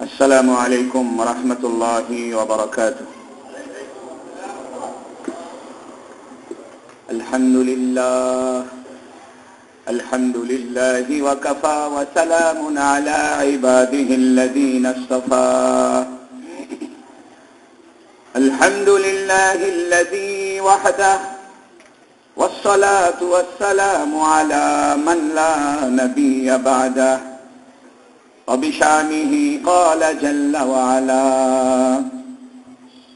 السلام عليكم ورحمة الله وبركاته. الحمد لله وكفى وسلام على عباده الذين اصطفى. الحمد لله الذي وحده والصلاة والسلام على من لا نبي بعده. وبشانه قال جل وعلا: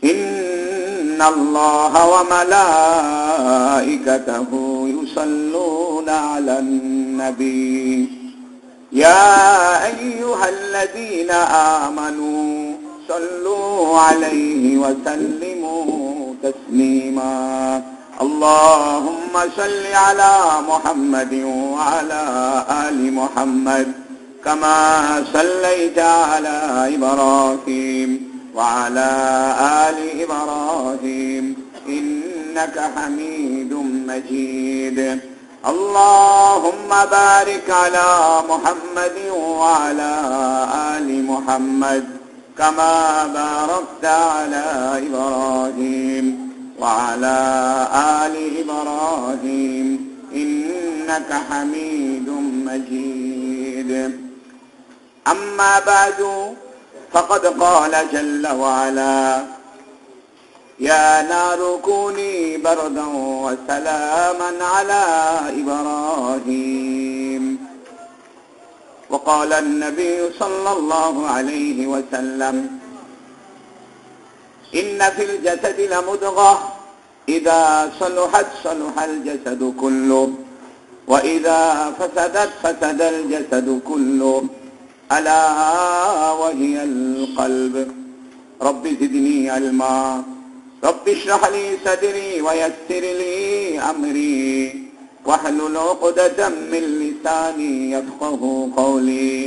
إن الله وملائكته يصلون على النبي يا أيها الذين آمنوا صلوا عليه وسلموا تسليما. اللهم صل على محمد وعلى آل محمد كما صليت على إبراهيم وعلى آل إبراهيم إنك حميد مجيد. اللهم بارك على محمد وعلى آل محمد كما باركت على إبراهيم وعلى آل إبراهيم إنك حميد مجيد. أما بعد فقد قال جل وعلا: يا نار كوني بردا وسلاما على إبراهيم. وقال النبي صلى الله عليه وسلم: إن في الجسد لمضغة إذا صلحت صلح الجسد كله وإذا فسدت فسد الجسد كله ألا وهي القلب. رب زدني علما رب اشرح لي صدري ويسر لي أمري واحلل عقدة من لساني يفقه قولي.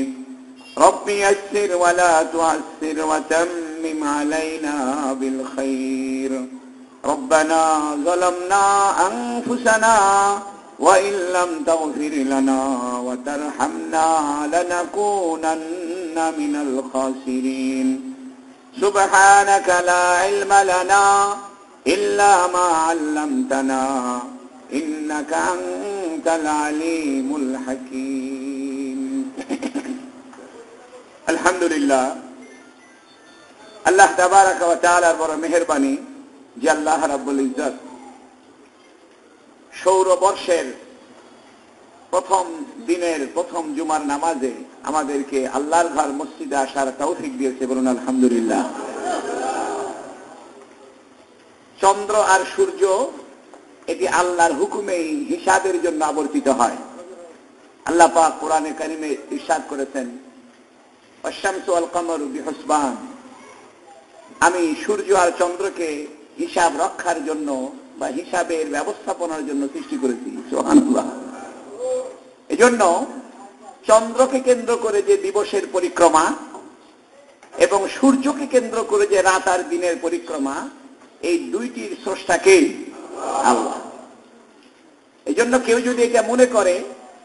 رب يسر ولا تعسر وتمم علينا بالخير. ربنا ظلمنا أنفسنا وإن لم تغفر لنا وترحمنا لنكونن من الخاسرين. سبحانك لا علم لنا إلا ما علمتنا إنك أنت العليم الحكيم. الحمد لله. আল্লাহ তাবারাক ওয়া তাআলার বড় মেহেরবানি যে আল্লাহ রাব্বুল ইজ্জত সৌরবর্ষের প্রথম দিনের প্রথম জুমার নামাজে আমাদেরকে আল্লাহর ঘর মসজিদে আসার তৌফিক দিয়েছে। বলুন আলহামদুলিল্লাহ। চন্দ্র আর সূর্য এটি আল্লাহর হুকুমেই হিসাবের জন্য আবর্তিত হয়। আল্লাহ পাক কোরআনে কারিমে ইরশাদ করেছেন: আশ-শামসু ওয়াল কমারু বিহুসবান। আমি সূর্য আর চন্দ্রকে হিসাব রক্ষার জন্য বা হিসাবের ব্যবস্থাপনার জন্য সৃষ্টি করেছি। সুবহানাল্লাহ। এজন্য চন্দ্রকে কেন্দ্র করে যে দিবসের পরিক্রমা এবং সূর্যকে কেন্দ্র করে যে রাত আর দিনের পরিক্রমা, এই দুইটির স্রষ্টাকে আল্লাহ। এজন্য কেউ যদি এটা মনে করে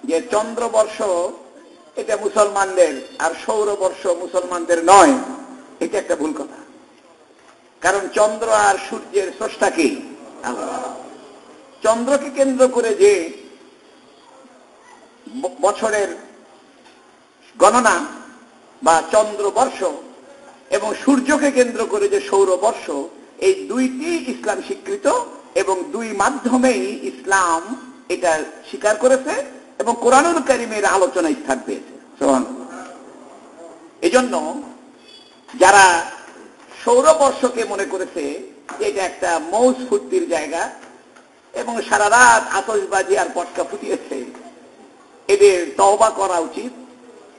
যে চন্দ্রবর্ষ এটা মুসলমানদের আর সৌরবর্ষ মুসলমানদের নয়, এটা একটা ভুল কথা। কারণ চন্দ্র আর সূর্যের স্রষ্টাকে আল্লাহ। চন্দ্রকে কেন্দ্র করে যে বছরের গণনা বা চন্দ্রবর্ষ এবং সূর্যকে কেন্দ্র করে যে সৌরবর্ষ, এই দুইটি ইসলাম স্বীকৃত এবং দুই মাধ্যমেই ইসলাম এটা স্বীকার করেছে এবং কোরআনুল কারীমের আলোচনায় স্থান পেয়েছে। এজন্য যারা সৌরবর্ষকে মনে করেছে যে এটা একটা মৌজ ফুর্তির জায়গা এবং সারা রাত আতশবাজি আর পটকা ফুটিয়েছে, এদের তওবা করা উচিত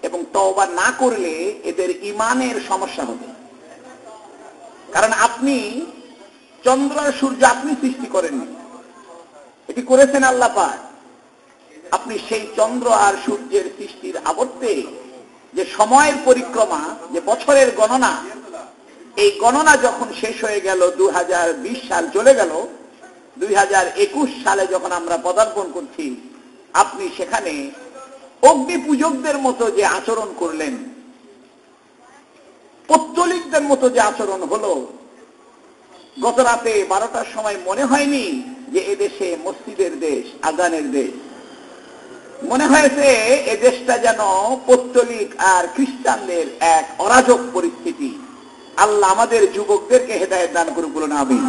এবং তওবা না করলে এদের ঈমানের সমস্যা হবে। কারণ আপনি চন্দ্র আর সূর্য আপনি সৃষ্টি করেননি, এটি করেছেন আল্লাহ পাক। আপনি সেই চন্দ্র আর সূর্যের সৃষ্টির আবর্তে যে সময়ের পরিক্রমা, যে বছরের গণনা, এই গণনা যখন শেষ হয়ে গেল, 2020 সাল চলে গেল, 2021 সালে যখন আমরা পদার্পণ করছি, আপনি সেখানে অগ্নি পূজকদের মতো যে আচরণ করলেন, পৌত্তলিকদের মতো যে আচরণ হলো, গত রাতে 12টার সময় মনে হয়নি যে এদেশে মসজিদের দেশ, আজানের দেশ। মনে হয়েছে এ দেশটা যেন পৌত্তলিক আর খ্রিস্টানদের এক অরাজক পরিস্থিতি। আল্লাহ আমাদের যুবকদেরকে হেদায়েত দান করুন, বলুন আমিন।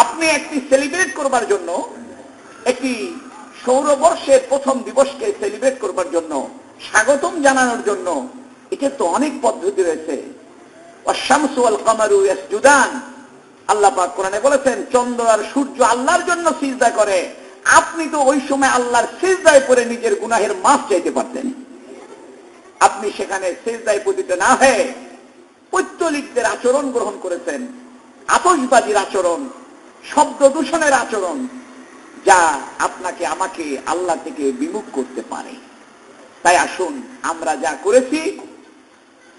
আপনি একটি সেলিব্রেট করবার জন্য, একটি সৌরবর্ষের প্রথম দিবসকে সেলিব্রেট করবার জন্য, স্বাগতম জানানোর জন্য এটা তো অনেক পদ্ধতি রয়েছে। ওয়াশ-শামসু ওয়াল কামারু ইয়াসজুদান, আল্লাহ পাক কোরআনে বলেছেন চন্দ্র আর সূর্য আল্লাহর জন্য সিজদা করে। আপনি তো ওই সময় আল্লাহর সিজদায় পড়ে নিজের গুনাহের মাফ চাইতে পারতেন। আপনি সেখানে সিজদায় পতিত না হয়ে পৌত্তলিকদের আচরণ গ্রহণ করেছেন, আতশবাজির আচরণ, শব্দ দূষণের আচরণ, যা আপনাকে আমাকে আল্লাহ থেকে বিমুখ করতে পারে। তাই আসুন আমরা যা করেছি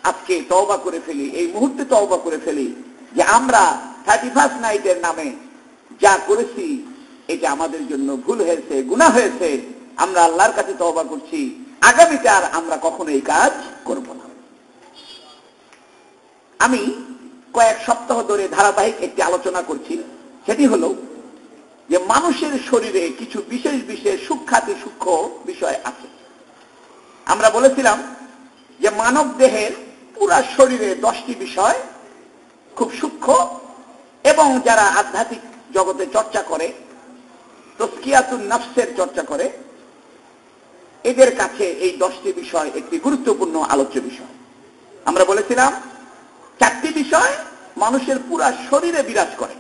আজকে তওবা করে ফেলি, এই মুহূর্তে তওবা করে ফেলি যে আমরা 31st নাইটের নামে যা করেছি এটা আমাদের জন্য ভুল হয়েছে, গুনাহ হয়েছে। আমরা আল্লাহর কাছে তওবা করছি, আগামীতে আর আমরা কখনো এই কাজ করব না। আমি কয়েক সপ্তাহ ধরে ধারাবাহিক একটি আলোচনা করছি, সেটি হলো যে মানুষের শরীরে কিছু বিশেষ বিশেষ সূক্ষ্মাতি সূক্ষ্ম বিষয় আছে। আমরা বলেছিলাম যে মানব দেহের পুরা শরীরে 10টি বিষয় খুব সূক্ষ্ম, এবং যারা আধ্যাত্মিক জগতে চর্চা করে, তাজকিয়াতুন নফসের চর্চা করে, এদের কাছে এই 10টি বিষয় একটি গুরুত্বপূর্ণ আলোচ্য বিষয়। আমরা বলেছিলাম 4টি বিষয় মানুষের পুরা শরীরে বিরাজ করে,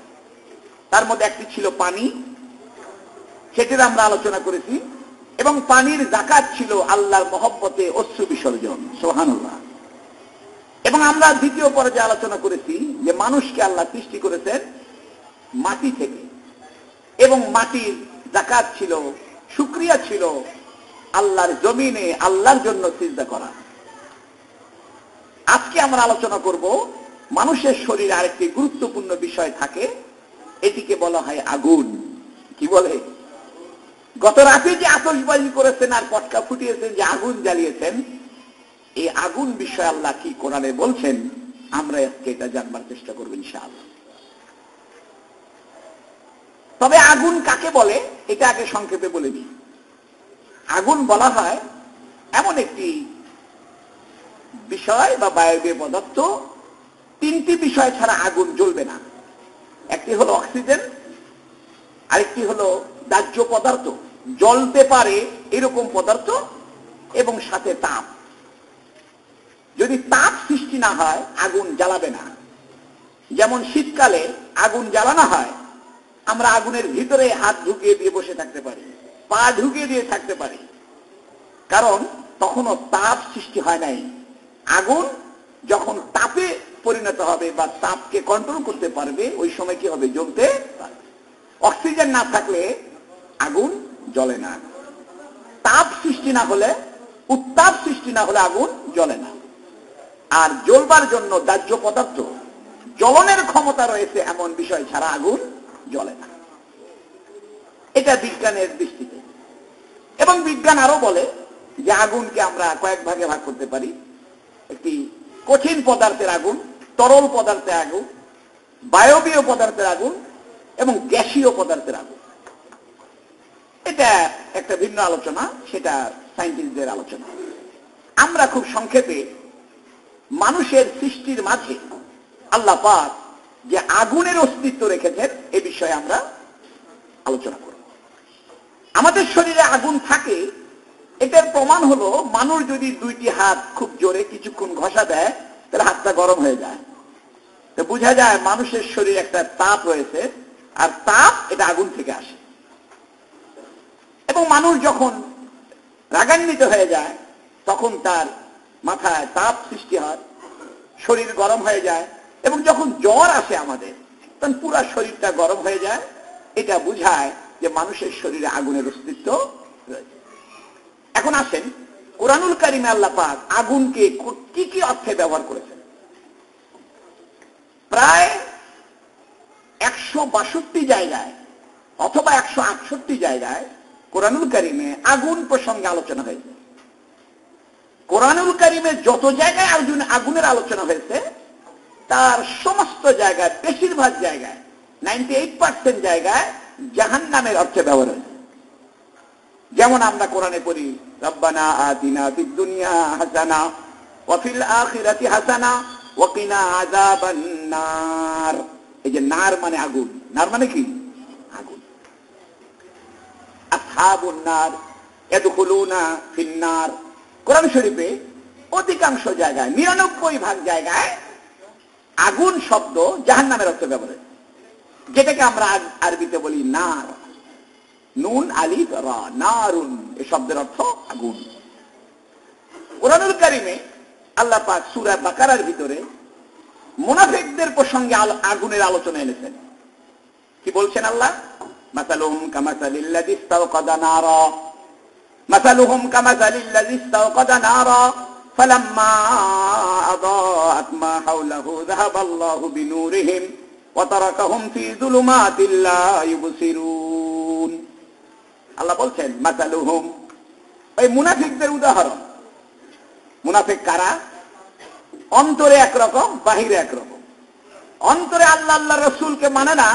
তার মধ্যে একটি ছিল পানি, সেটির আমরা আলোচনা করেছি, এবং পানির যাকাত ছিল আল্লাহর মহব্বতে অশ্রু বিসর্জন, সুবহানাল্লাহ। এবং আমরা দ্বিতীয় পর্যায়ে আলোচনা করেছি যে মানুষকে আল্লাহ সৃষ্টি করেছেন মাটি থেকে, এবং মাটির যাকাত ছিল, শুকরিয়া ছিল আল্লাহর জমিনে আল্লাহর জন্য সিজদা করা। আজকে আমরা আলোচনা করব মানুষের শরীরে আরেকটি গুরুত্বপূর্ণ বিষয় থাকে, এটিকে বলা হয় আগুন। কি বলে? গত রাতে যে আতশবাজি করেছেন আর পটকা ফুটিয়েছেন, যে আগুন জ্বালিয়েছেন, এই আগুন বিষয় আল্লাহ কি কোরআনে বলছেন আমরা আজকে এটা জানবার চেষ্টা করব ইনশাআল্লাহ। তবে আগুন কাকে বলে এটা আগে সংক্ষেপে বলে দিই। আগুন বলা হয় এমন একটি বিষয় বা বায়বীয় পদার্থ, 3টি বিষয় ছাড়া আগুন জ্বলবে না। একটি হলো অক্সিজেন, আরেকটি হলো দাহ্য পদার্থ, জ্বলতে পারে এরকম পদার্থ, এবং সাথে তাপ। যদি তাপ সৃষ্টি না হয় আগুন জ্বালাবে না। যেমন শীতকালে আগুন জ্বালানো হয়, আমরা আগুনের ভিতরে হাত ঢুকিয়ে দিয়ে বসে থাকতে পারি, পা ঢুকিয়ে দিয়ে থাকতে পারি, কারণ তখনও তাপ সৃষ্টি হয় নাই। আগুন যখন তাপে পরিণত হবে বা তাপকে কন্ট্রোল করতে পারবে, ওই সময় কি হবে? জ্বলতে পারবে। অক্সিজেন না থাকলে আগুন জ্বলে না। তাপ সৃষ্টি না হলে, উত্তাপ সৃষ্টি না হলে আগুন জ্বলে না। আর জ্বলবার জন্য দাহ্য পদার্থ, জ্বলনের ক্ষমতা রয়েছে এমন বিষয় ছাড়া আগুন জ্বলে না। এটা বিজ্ঞানের দৃষ্টিতে। এবং বিজ্ঞান আরো বলে যে আগুনকে আমরা কয়েক ভাগে ভাগ করতে পারি। একটি কঠিন পদার্থের আগুন, তরল পদার্থের আগুন, বায়বীয় পদার্থের আগুন, এবং গ্যাসীয় পদার্থের আগুন। এটা একটা ভিন্ন আলোচনা, সেটা সায়েন্টিস্টদের আলোচনা। আমরা খুব সংক্ষেপে মানুষের সৃষ্টির মাঝে আল্লাহ পাক যে আগুনের অস্তিত্ব রেখেছেন এ বিষয়ে আমরা আলোচনা করব। আমাদের শরীরে আগুন থাকে, এটার প্রমাণ হলো মানুষ যদি 2টি হাত খুব জোরে কিছুক্ষণ ঘষা দেয় তাহলে হাতটা গরম হয়ে যায়। তো বোঝা যায় মানুষের শরীরে একটা তাপ রয়েছে, আর তাপ এটা আগুন থেকে আসে। এবং মানুষ যখন রাগান্বিত হয়ে যায় তখন তার মাথায় তাপ সৃষ্টি হয়, শরীর গরম হয়ে যায়, এবং যখন জ্বর আসে আমাদের তখন পুরো শরীরটা গরম হয়ে যায়। এটা বোঝায় যে মানুষের শরীরে আগুনের অস্তিত্ব রয়েছে। এখন আসেন কোরআনুল কারিমে আল্লাহ পাক আগুনকে কি কি অর্থে ব্যবহার করেছেন। প্রায় 162 জায়গায় অথবা 168 জায়গায় কোরআনুল কারিমে আগুন প্রসঙ্গে আলোচনা হয়েছে। কোরআনুল কারীমে যত জায়গায় আগুনের আলোচনা হয়েছে তার সমস্ত জায়গায়, বেশিরভাগ জায়গায় 98% জায়গায় জাহান্নামের অর্থে ব্যবহার হয়েছে। যেমন আমরা কোরআনে পড়ি, রব্বানা আতিনা ফিদ দুনিয়া হাসানা ওয়া ফিল আখিরাতি হাসানা ওয়া কিনা আযাবান নার। এই যে নার মানে আগুন, নার মানে কি? আগুন। আসহাবুন নার ইয়াদখুলুনা ফিন নার। কোরআন শরীফে অধিকাংশ জায়গায়, 99% জায়গায় আগুন শব্দ জাহান্নামের অর্থে ব্যবহার হয়, যেটাকে আমরা আরবিতে বলি নার। নুন আলিফ রা, নারুন, এই শব্দের অর্থ আগুন। কোরআনুল কারীমে আল্লাহ পাক সূরা বাকারার ভিতরে মুনাফিকদের প্রসঙ্গে আগুনের আলোচনা এনেছেন। কি বলছেন আল্লাহ? মাসালুহুম কামাসালিল্লাযী ইসতাওকাদা নারা, মাসালুহুম কামাসালিল্লাযী ইসতাওকাদা নারা ফালাম্মা আদাআত মা হাওলাহু যাহাবাল্লাহু বিনূরিহিম ওয়া তারাকাহুম ফি যুলুমাতিল লা ইউবসিরুন। আল্লাহ বলছেন মাসালুহুম, এই মুনাফিকদের উদাহরণ। মুনাফিক কারা? অন্তরে একরকম, বাহিরে একরকম। অন্তরে আল্লাহ আল্লাহ রাসূলকে মানে না,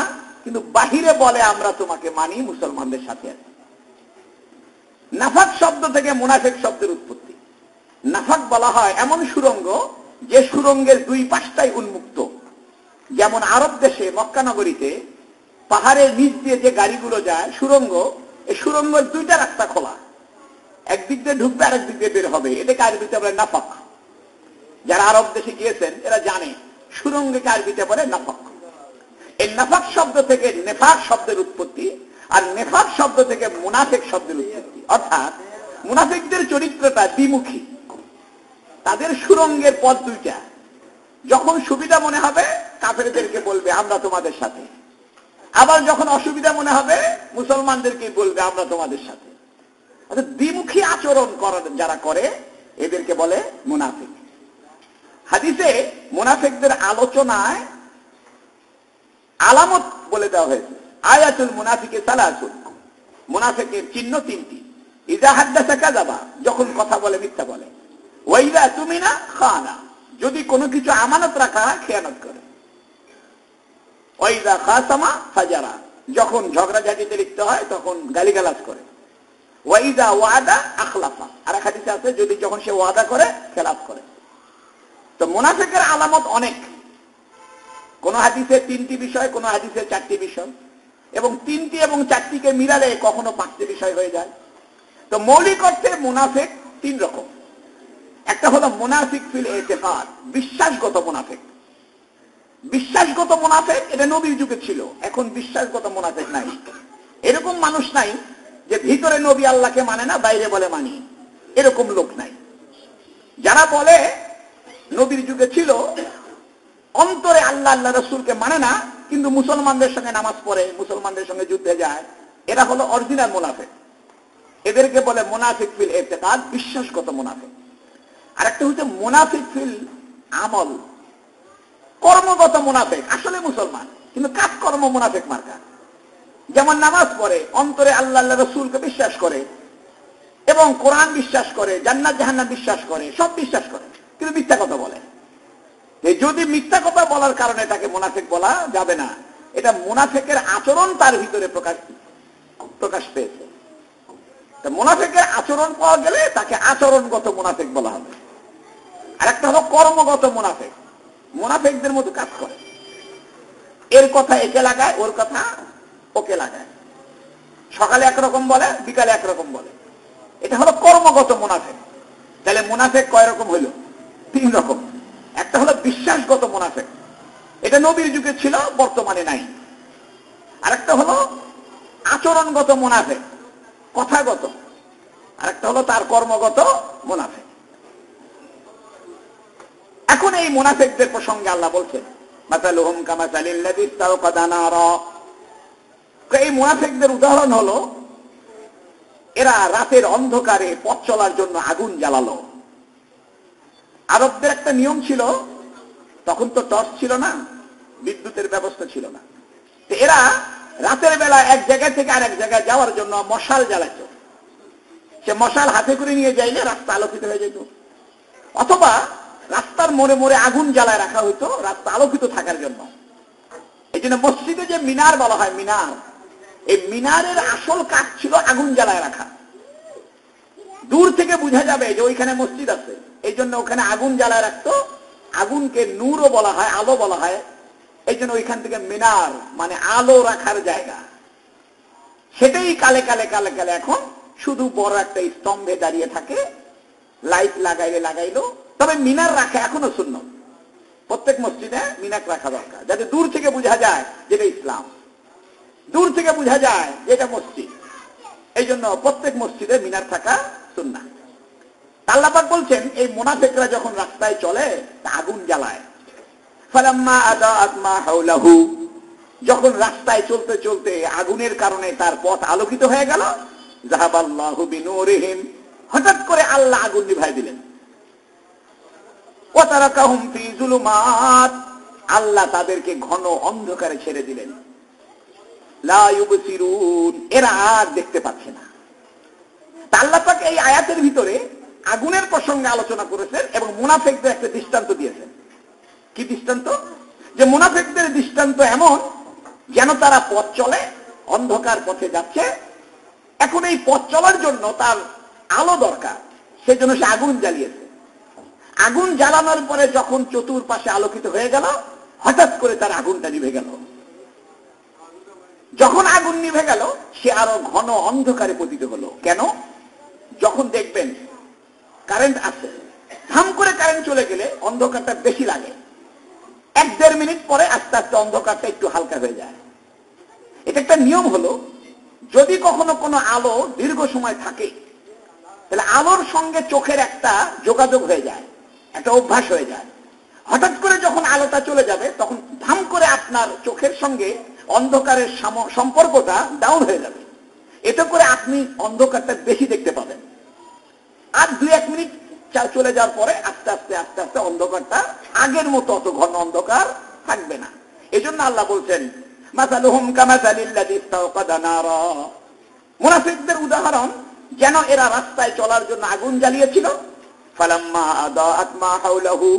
কিন্তু বাহিরে বলে আমরা তোমাকে মানি, মুসলমানদের সাথে আছি। নাফাক শব্দ থেকে মুনাফিক শব্দের উৎপত্তি। নাফাক বলা হয় এমন সুড়ঙ্গ যে সুড়ঙ্গের দুই পাশটাই উন্মুক্ত। যেমন আরব দেশে মক্কা নগরীতে পাহাড়ের নিচ দিয়ে যে গাড়িগুলো যায় সুড়ঙ্গ, এই সুড়ঙ্গের দুইটা রাস্তা খোলা, একদিক দিয়ে ঢুকবে আর একদিক দিয়ে বের হবে। এটাকে আরবিতে বলে নাফাক। যারা আরব দেশে গিয়েছেন এরা জানে সুড়ঙ্গকে আরবিতে বলে নাফাক। এই নাফাক শব্দ থেকে নেফাক শব্দের উৎপত্তি, আর নেফাক শব্দ থেকে মুনাফিক শব্দের উৎপত্তি। অর্থাৎ মুনাফিকদের চরিত্রটা দ্বিমুখী। তাদের সুড়ঙ্গের পথ দুইটা। যখন সুবিধা মনে হবে কাফেরদেরকে বলবে আমরা তোমাদের সাথে, আবার যখন অসুবিধা মনে হবে মুসলমানদেরকে বলবে আমরা তোমাদের সাথে। অর্থাৎ দ্বিমুখী আচরণ যারা করে এদেরকে বলে মুনাফিক। হাদিসে মুনাফিকদের আলোচনায় আলামত বলে দেওয়া হয়েছে। আয়াতুল মুনাফিকে সালাসুন, মুনাফিকের চিহ্ন তিনটি। ইযা হাদাসা কাযাবা, যখন কথা বলে মিথ্যা বলে। ওয়া ইযা তুমিনা খানা, যদি কোনো কিছু আমানত রাখা হয় খেয়ানত করে। ওয়া ইযা খাসামা ফাজারা, যখন ঝগড়াঝাটিতে লিপ্ত হয় তখন গালিগালাজ করে। ওয়া ইযা ওয়াদা আখলাফা, আর এক হাদিসে আছে যদি যখন সে ওয়াদা করে খেলাফ করে। তো মুনাফিকের আলামত অনেক। কোন হাদিসে 3টি বিষয়, কোন হাদিসে 4টি বিষয়, এবং 3টি এবং 4টিকে মিলালে কখনো 5টি বিষয় হয়ে যায়। তো মৌলিক অর্থে মুনাফিক 3 রকম। একটা হলো মুনাফিক ফিল ইতিকাদ, বিশ্বাসগত মুনাফিক। বিশ্বাসগত মুনাফিক এটা নবীর যুগে ছিল, এখন বিশ্বাসগত মুনাফিক নাই। এরকম মানুষ নাই যে ভিতরে নবী আল্লাহকে মানে না, বাইরে বলে মানি, এরকম লোক নাই। যারা বলে নবীর যুগে ছিল, অন্তরে আল্লাহ আল্লাহ রাসূলকে মানে না, কিন্তু মুসলমানদের সঙ্গে নামাজ পড়ে, মুসলমানদের সঙ্গে যুদ্ধে যায়, এরা হলো অরিজিনাল মুনাফিক। এদেরকে বলে মুনাফিক ফিল ইতিকাদ, বিশ্বাসগত মুনাফিক। আর একটা হচ্ছে মুনাফিক ফিল আমল, কর্মগত মুনাফিক। আসলে মুসলমান কিন্তু কাজকর্ম মুনাফিক মার্কা। যেমন নামাজ পড়ে, অন্তরে আল্লাহ আল্লাহ রাসূলকে বিশ্বাস করে এবং কোরআন বিশ্বাস করে, জান্নাত জাহান্নাম বিশ্বাস করে, সব বিশ্বাস করে, কিন্তু মিথ্যা কথা বলে। যদি মিথ্যা কথা বলার কারণে তাকে মুনাফিক বলা যাবে না। এটা মুনাফিকের আচরণ তার ভিতরে প্রকাশ পেয়েছে। মুনাফিকের আচরণ পাওয়া গেলে তাকে আচরণগত মুনাফিক বলা হবে। আর একটা হলো কর্মগত মুনাফিক, মুনাফিকদের মতো কাজ করে, এর কথা একে লাগায়, ওর কথা ওকে লাগায়, সকালে একরকম বলে, বিকালে একরকম বলে। এটা হলো কর্মগত মুনাফিক। তাহলে মুনাফিক কয় রকম হইল? 3 রকম। একটা হলো বিশ্বাসগত মুনাফিক, এটা নবীর যুগে ছিল, বর্তমানে নাই। আর একটা হলো আচরণগত মুনাফিক, কথাগত। আর একটা হলো তার কর্মগত মুনাফিক। এখন এই মুনাফিকদের প্রসঙ্গে আল্লাহ বলছেন মাসালুহুম কামাসালিল্লাযী ইসতাওকাদা নারা। এই মুনাফিকদের উদাহরণ হলো এরা রাতের অন্ধকারে পথ চলার জন্য আগুন জ্বালালো। আরবদের একটা নিয়ম ছিল, তখন তো টর্চ ছিল না, বিদ্যুতের ব্যবস্থা ছিল না। এরা রাতের বেলা এক জায়গা থেকে আরেক জায়গায় যাওয়ার জন্য মশাল জ্বালাত। সে মশাল হাতে করে নিয়ে যাইলে রাস্তা আলোকিত হয়ে যেত। অথবা রাস্তার মোড়ে মোড়ে আগুন জ্বালায় রাখা হইতো রাস্তা আলোকিত থাকার জন্য। এই জন্য মসজিদে যে মিনার বলা হয়, মিনার, এই মিনারের আসল কাজ ছিল আগুন জ্বালায় রাখা। দূর থেকে বোঝা যাবে যে ওইখানে মসজিদ আছে, এই জন্য ওখানে আগুন জ্বালায় রাখতো। আগুনকে নূরও বলা হয়, আলো বলা হয়। এই জন্য ওইখান থেকে মিনার মানে আলো রাখার জায়গা। সেটাই কালে কালে কালে কালে এখন শুধু বড় একটা স্তম্ভে দাঁড়িয়ে থাকে, লাইট লাগাইলে লাগাইলো। তবে মিনার রাখা এখনো সুন্নাত। প্রত্যেক মসজিদে মিনার রাখা দরকার, যাতে দূর থেকে বোঝা যায় যেটা ইসলাম, দূর থেকে বোঝা যায় যে এটা মসজিদ। এই জন্য প্রত্যেক মসজিদে মিনার থাকা সুন্নাত। আল্লাহ পাক বলছেন এই মুনাফিকরা যখন রাস্তায় চলে আগুন জ্বালায়। ফালাম্মা আদাআত মা হাওলাহু, যখন রাস্তায় চলতে চলতে আগুনের কারণে তার পথ আলোকিত হয়ে গেল, যাহাবাল্লাহু বিনূরিহিম, হঠাৎ করে আল্লাহ আগুন নিভাই দিলেন। ওয়া তারাকাহুম ফি যুলুমাত, আল্লাহ তাদেরকে ঘন অন্ধকারে ছেড়ে দিলেন। লা ইউবসিরুন, এরা আর দেখতে পাচ্ছে না। আল্লাহ পাক এই আয়াতের ভিতরে আগুনের প্রসঙ্গে আলোচনা করেছেন এবং মুনাফিকদের একটা দৃষ্টান্ত দিয়েছেন। কি দৃষ্টান্ত? যে মুনাফিকদের দৃষ্টান্ত এমন যেন তারা পথ চলে, অন্ধকার পথে যাচ্ছে। এখন এই পথ চলার জন্য তার আলো দরকার, সেজন্য সে আগুন জ্বালিয়েছে। আগুন জ্বালানোর পরে যখন চতুর্পাশে আলোকিত হয়ে গেল, হঠাৎ করে তার আগুনটা নিভে গেল। যখন আগুন নিভে গেল, সে আরো ঘন অন্ধকারে পতিত হলো। কেন? যখন দেখবেন কারেন্ট আছে, ধাম করে কারেন্ট চলে গেলে অন্ধকারটা বেশি লাগে। 1-1.5 মিনিট পরে আস্তে আস্তে অন্ধকারটা একটু হালকা হয়ে যায়। এটা একটা নিয়ম হলো, যদি কখনো কোনো আলো দীর্ঘ সময় থাকে, তাহলে আলোর সঙ্গে চোখের একটা যোগাযোগ হয়ে যায়, একটা অভ্যাস হয়ে যায়। হঠাৎ করে যখন আলোটা চলে যাবে, তখন ধাম করে আপনার চোখের সঙ্গে অন্ধকারের সম্পর্কটা ডাউন হয়ে যাবে। এতে করে আপনি অন্ধকারটা বেশি দেখতে পাবেন। আর 2-1 মিনিট চলে যাওয়ার পরে আস্তে আস্তে আস্তে আস্তে অন্ধকারটা আগের মতো অত ঘন অন্ধকার থাকবে না। এই জন্য আল্লাহ বলছেন, মাসালুহুম কামাসালিল্লাযী ইসতাওকাদা নারা, মুনাফিকদের উদাহরণ যেন এরা রাস্তায় চলার জন্য আগুন জ্বালিয়েছিল। ফালাম্মা আদাআত মা হাওলাহু,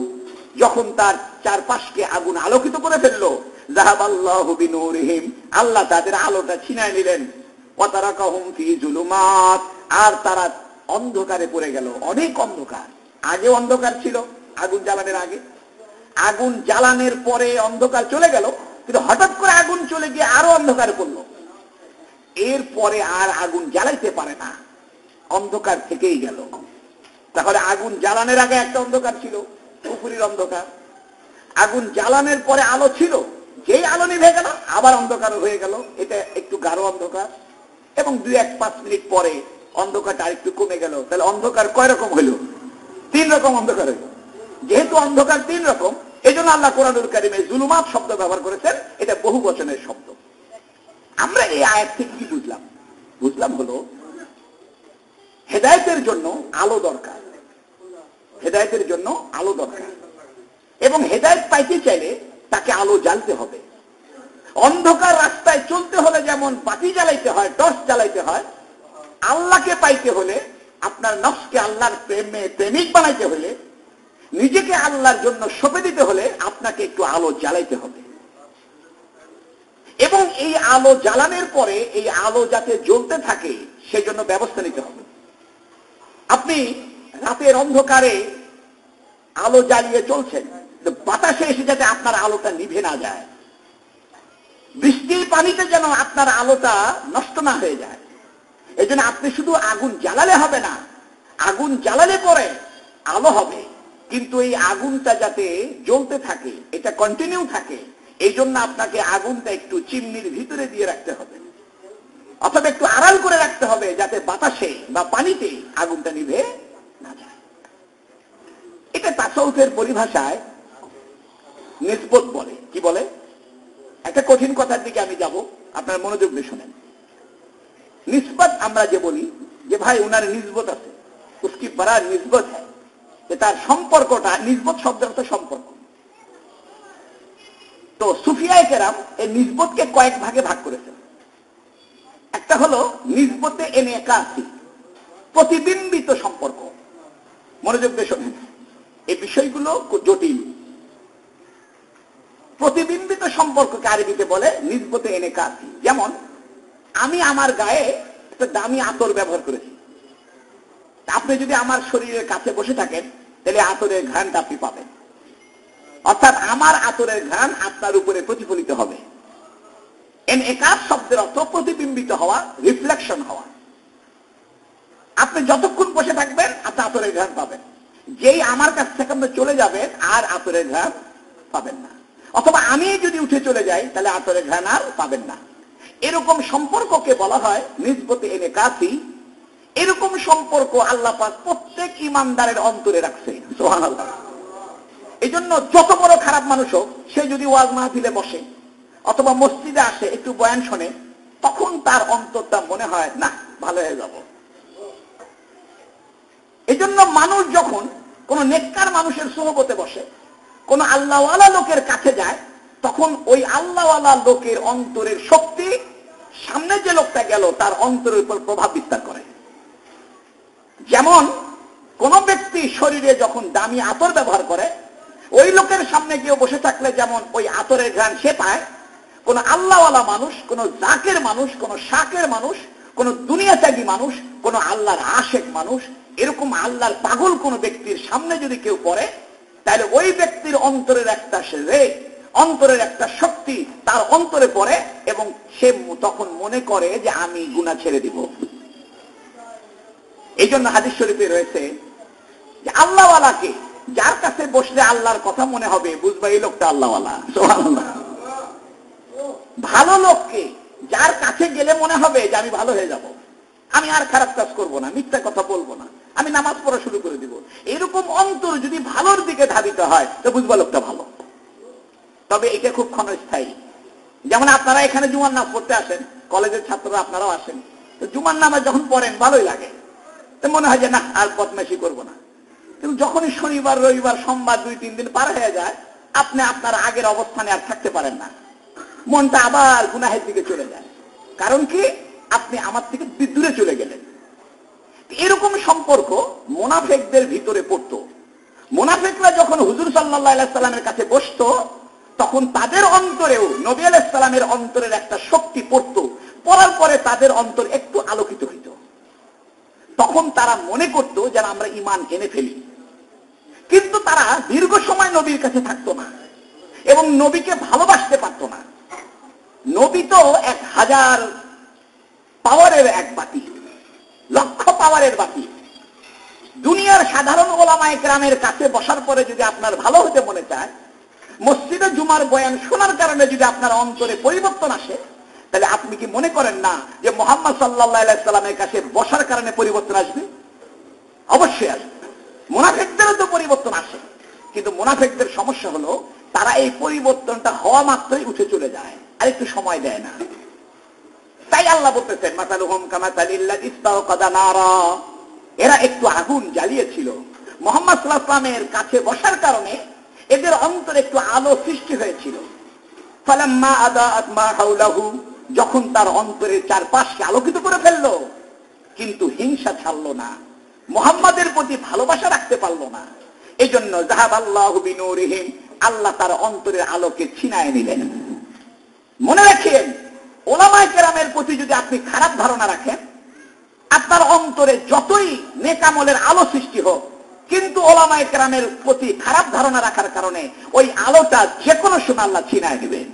যখন তার চারপাশকে আগুন আলোকিত করে ফেললো, যাহাবাল্লাহু বিনূরিহিম, আল্লাহ তাদের আলোটা ছিনায় নিলেন। ওয়া তারাকাহুম ফি যুলুমাত, আর তারা অন্ধকারে পড়ে গেল, অনেক অন্ধকার। আগে অন্ধকার ছিল আগুন জ্বালানোর আগে, আগুন জ্বালানোর পরে অন্ধকার চলে গেল, কিন্তু হঠাৎ করে আগুন চলে গিয়ে আরো অন্ধকারে পড়লো। এরপরে আর আগুন জ্বালাইতে পারে না, অন্ধকার থেকেই গেল। তাহলে আগুন জ্বালানোর আগে একটা অন্ধকার ছিল, পুকুরির অন্ধকার। আগুন জ্বালানোর পরে আলো ছিল, যেই আলো নিভে গেল আবার অন্ধকার হয়ে গেল, এটা একটু গাঢ় অন্ধকার। এবং 2-5 মিনিট পরে অন্ধকারটা আরেকটু কমে গেল। তাহলে অন্ধকার কয় রকম হইল? 3 রকম অন্ধকার হইল। যেহেতু অন্ধকার 3 রকম, এই জন্য আল্লাহ কোরআনুল কারীমে জুলুমাত শব্দ ব্যবহার করেছেন। এটা বহু বচনের শব্দ। আমরা এই আয়াত থেকে কি বুঝলাম? বুঝলাম হলো হেদায়েতের জন্য আলো দরকার, হেদায়েতের জন্য আলো দরকার। এবং হেদায়েত পাইতে চাইলে তাকে আলো জ্বালতে হবে। অন্ধকার রাস্তায় চলতে হলে যেমন বাতি জ্বালাইতে হয়, টর্চ জ্বালাইতে হয়, আল্লাহকে পাইতে হলে, আপনার নফসকে আল্লাহর প্রেমিক বানাইতে হলে, নিজেকে আল্লাহর জন্য সঁপে দিতে হলে আপনাকে একটু আলো জ্বালাইতে হবে। এবং এই আলো জ্বালানোর পরে এই আলো যাতে জ্বলতে থাকে সেজন্য ব্যবস্থা নিতে হবে। আপনি রাতের অন্ধকারে আলো জ্বালিয়ে চলছেন, বাতাসে এসে যাতে আপনার আলোটা নিভে না যায়, বৃষ্টির পানিতে যেন আপনার আলোটা নষ্ট না হয়ে যায়। এই জন্য আপনি শুধু আগুন জ্বালালে হবে না, আগুন জ্বালালে পরে আলো হবে, কিন্তু এই আগুনটা যাতে জ্বলতে থাকে, এটা কন্টিনিউ থাকে, এই জন্য আপনাকে আগুনটা একটু চিমনির ভিতরে দিয়ে রাখতে হবে, অথবা একটু আড়াল করে রাখতে হবে, যাতে বাতাসে বা পানিতে আগুনটা নিভে না যায়। এটা তাসাউফের পরিভাষায় নিসবত বলে। কি বলে? একটা কঠিন কথার দিকে আমি যাব, আপনার মনোযোগ দিয়ে শুনেন। নিসবত আমরা যে বলি যে ভাই উনার নিসবত আছে, উসকি বড়া নিসবত হয়, যে তার সম্পর্কটা, নিসবত শব্দের অর্থ সম্পর্ক। তো সুফিয়ায়ে কেরাম এই নিসবতকে কয়েক ভাগে ভাগ করেছেন। একটা হলো নিসবতে এনেকাসি, প্রতিবিম্বিত সম্পর্ক। মনোযোগ দিয়ে শোনেন, বিষয়গুলো জটিল। প্রতিবিম্বিত সম্পর্ককে আরবিতে বলে নিসবতে ইনকাসি। যেমন আমি আমার গায়ে একটা দামি আতর ব্যবহার করেছি, আপনি যদি আমার শরীরের কাছে বসে থাকেন তাহলে আতরের ঘ্রাণটা আপনি পাবেন, অর্থাৎ আমার আতরের ঘ্রাণ আপনার উপরে প্রতিফলিত হবে। ইনকাস শব্দের অর্থ প্রতিবিম্বিত হওয়া, রিফ্লেকশন হওয়া। আপনি যতক্ষণ বসে থাকবেন আপনি আতরের ঘ্রাণ পাবেন, যেই আমার কাছ থেকে আপনি চলে যাবেন আর আতরের ঘ্রাণ পাবেন না, অথবা আমি যদি উঠে চলে যাই তাহলে আতরের ঘ্রাণ আর পাবেন না। এরকম সম্পর্ককে বলা হয় নিসবতে ইনকাসি। এরকম সম্পর্ক আল্লাহ পাক প্রত্যেক ইমানদারের অন্তরে রাখছে, সুবহানাল্লাহ। এই জন্য যত বড় খারাপ মানুষ হোক, সে যদি ওয়াজ মাহফিলে বসে অথবা মসজিদে আসে, একটু বয়ান শোনে, তখন তার অন্তরটা মনে হয় না ভালো হয়ে যাব। এই জন্য মানুষ যখন কোন নেককার মানুষের সোহবতে বসে, কোন আল্লাহওয়ালা লোকের কাছে যায়, তখন ওই আল্লাহওয়ালা লোকের অন্তরের শক্তি সামনে যে লোকটা গেল তার অন্তরের উপর প্রভাব বিস্তার করে। যেমন কোন ব্যক্তি শরীরে যখন দামি আতর ব্যবহার করে, ওই লোকের সামনে গিয়ে বসে থাকলে যেমন ওই আতরের ঘ্রাণ সে পায়, কোন আল্লাহওয়ালা মানুষ, কোন জাকের মানুষ, কোন শাকের মানুষ, কোন দুনিয়াত্যাগী মানুষ, কোন আল্লাহর আশেক মানুষ, এরকম আল্লাহর পাগল কোন ব্যক্তির সামনে যদি কেউ পড়ে, তাহলে ওই ব্যক্তির অন্তরের একটা অন্তরের একটা শক্তি তার অন্তরে পড়ে এবং সে তখন মনে করে যে আমি গুনাহ ছেড়ে দিব। এই জন্য হাদিস শরীফে রয়েছে যে আল্লাহওয়ালাকে যার কাছে বসলে আল্লাহর কথা মনে হবে, বুঝবা এই লোকটা আল্লাহওয়ালা, সুবহানাল্লাহ। ভালো লোককে যার কাছে গেলে মনে হবে যে আমি ভালো হয়ে যাব, আমি আর খারাপ কাজ করবো না, মিথ্যা কথা বলবো না, আমি নামাজ পড়া শুরু করে দিব, এরকম অন্তর যদি ভালোর দিকে ধাবিত হয় তো বুঝবা লোকটা ভালো। তবে এটা খুব ক্ষণস্থায়ী। যেমন আপনারা এখানে জুমার নামাজ পড়তে আসেন, কলেজের ছাত্ররা আপনারাও আসেন, তো জুমার নামাজ যখন পড়েন ভালোই লাগে, তো মনে হয় যে না আর বদমাইশি করবো না। কিন্তু যখনই শনিবার, রবিবার, সোমবার 2-3 দিন পার হয়ে যায়, আপনি আপনার আগের অবস্থানে আর থাকতে পারেন না, মনটা আবার গুনাহের দিকে চলে যায়। কারণ কি? আপনি আমার থেকে দূরে চলে গেলেন। এরকম সম্পর্ক মুনাফিকদের ভিতরে পড়তো। মুনাফিকরা যখন হুজুর সাল্লাল্লাহু আলাইহি সাল্লামের কাছে বসতো, তখন তাদের অন্তরেও নবী আলাইহিস সালামের অন্তরের একটা শক্তি পড়তো, পড়ার পরে তাদের অন্তর একটু আলোকিত হইত। তখন তারা মনে করতো যেন আমরা ঈমান এনে ফেলি। কিন্তু তারা দীর্ঘ সময় নবীর কাছে থাকতো না এবং নবীকে ভালোবাসতে পারতো না। নবী তো 1000 পাওয়ারের এক বাতি, লক্ষ পাওয়ারের বাতি। দুনিয়ার সাধারণ ওলামায়ে কেরামের কাছে বসার পরে যদি আপনার ভালো হতে মনে চায়, মসজিদে জুমার বয়ান শোনার কারণে যদি আপনার অন্তরে পরিবর্তন আসে, তাহলে আপনি কি মনে করেন না যে মুহাম্মদ সাল্লাল্লাহু আলাইহি সাল্লামের কাছে বসার কারণে পরিবর্তন আসবে? অবশ্যই আসবে। মুনাফিকদেরও তো পরিবর্তন আসে, কিন্তু মুনাফিকদের সমস্যা হলো তারা এই পরিবর্তনটা হওয়া মাত্রই উঠে চলে যায়, আর একটু সময় দেয় না। তাই আল্লাহ বলতেছেন মাসালুহুম কামাসালিল্লাযী ইসতাওকাদা নারা, এরা একটু আগুন জ্বালিয়েছিল। মুহাম্মদ সাল্লাল্লাহু আলাইহি ওয়াসাল্লামের কাছে বসার কারণে এদের অন্তরে একটু আলো সৃষ্টি হয়েছিল। ফালাম্মা আদাআত মা হাওলাহু, যখন তার অন্তরের চারপাশকে আলোকিত করে ফেললো, কিন্তু হিংসা ছাড়লো না, মুহাম্মাদের প্রতি ভালোবাসা রাখতে পারলো না। এই জন্য যাহাবাল্লাহু বিনূরিহিম, আল্লাহ তার অন্তরের আলোকে ছিনায় নিলেন। মনে রাখেন, ওলামায়ে কেরামের প্রতি যদি আপনি খারাপ ধারণা রাখেন, আপনার অন্তরে যতই নেক আমলের আলো সৃষ্টি হোক, কিন্তু ওলামায়ে কেরামের প্রতি খারাপ ধারণা রাখার কারণে ওই আলোটা যে কোনো সময় আল্লাহ ছিনায় নেবেন।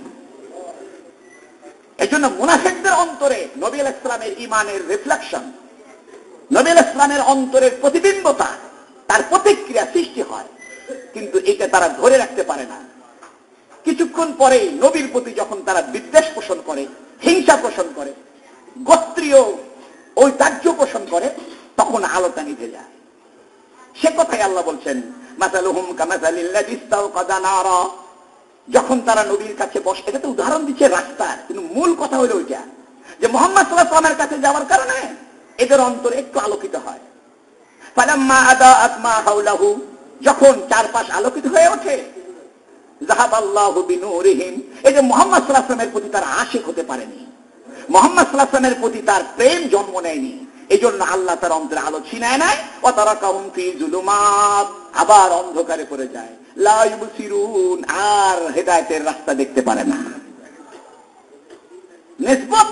এই জন্য মুনাফিকদের অন্তরে নবী আলাইহিস সালামের ঈমানের রিফ্লেকশন, নবী আলাইহিস সালামের অন্তরের প্রতিবিম্বতা, তার প্রতিক্রিয়া সৃষ্টি হয়, কিন্তু এটা তারা ধরে রাখতে পারে না। কিছুক্ষণ পরে নবীর প্রতি যখন তারা বিদ্বেষ পোষণ করে, হিংসা পোষণ করে, গোত্রীয় ঐতিহ্য পোষণ করে, তখন আলোটা নিভে যায়। সে কথাই আল্লাহ বলছেন মাসালুহুম কামাসালিল্লাযী ইসতাওকাদা নারা, যখন তারা নবীর কাছে বসে। এটা তো উদাহরণ দিচ্ছে রাস্তার, কিন্তু মূল কথা হলো ওইটা যে মুহাম্মদ সাল্লাল্লাহু আলাইহি ওয়াসাল্লামের কাছে যাওয়ার কারণে এদের অন্তর একটু আলোকিত হয়। ফালাম্মা আদাআত মা হাওলাহু, যখন চারপাশ আলোকিত হয়ে ওঠে, যাহাবাল্লাহু বিনূরিহিম, এই যে মুহাম্মদ সাল্লাল্লাহু আলাইহি ওয়াসাল্লামের প্রতি তার আশিক হতে পারেনি, মুহাম্মদ সাল্লাল্লাহু আলাইহি ওয়াসাল্লামের প্রতি তার প্রেম জন্ম নেয়নি, এই জন্য আল্লাহ তার অন্তরে আলো ছিনায় নেয়, ওয়া তারাকাহুম ফি যুলুমাত, আবার অন্ধকারে পড়ে যায়, লা ইউবসিরুন, আর হেদায়েতের রাস্তা দেখতে পারে না। নিসবত,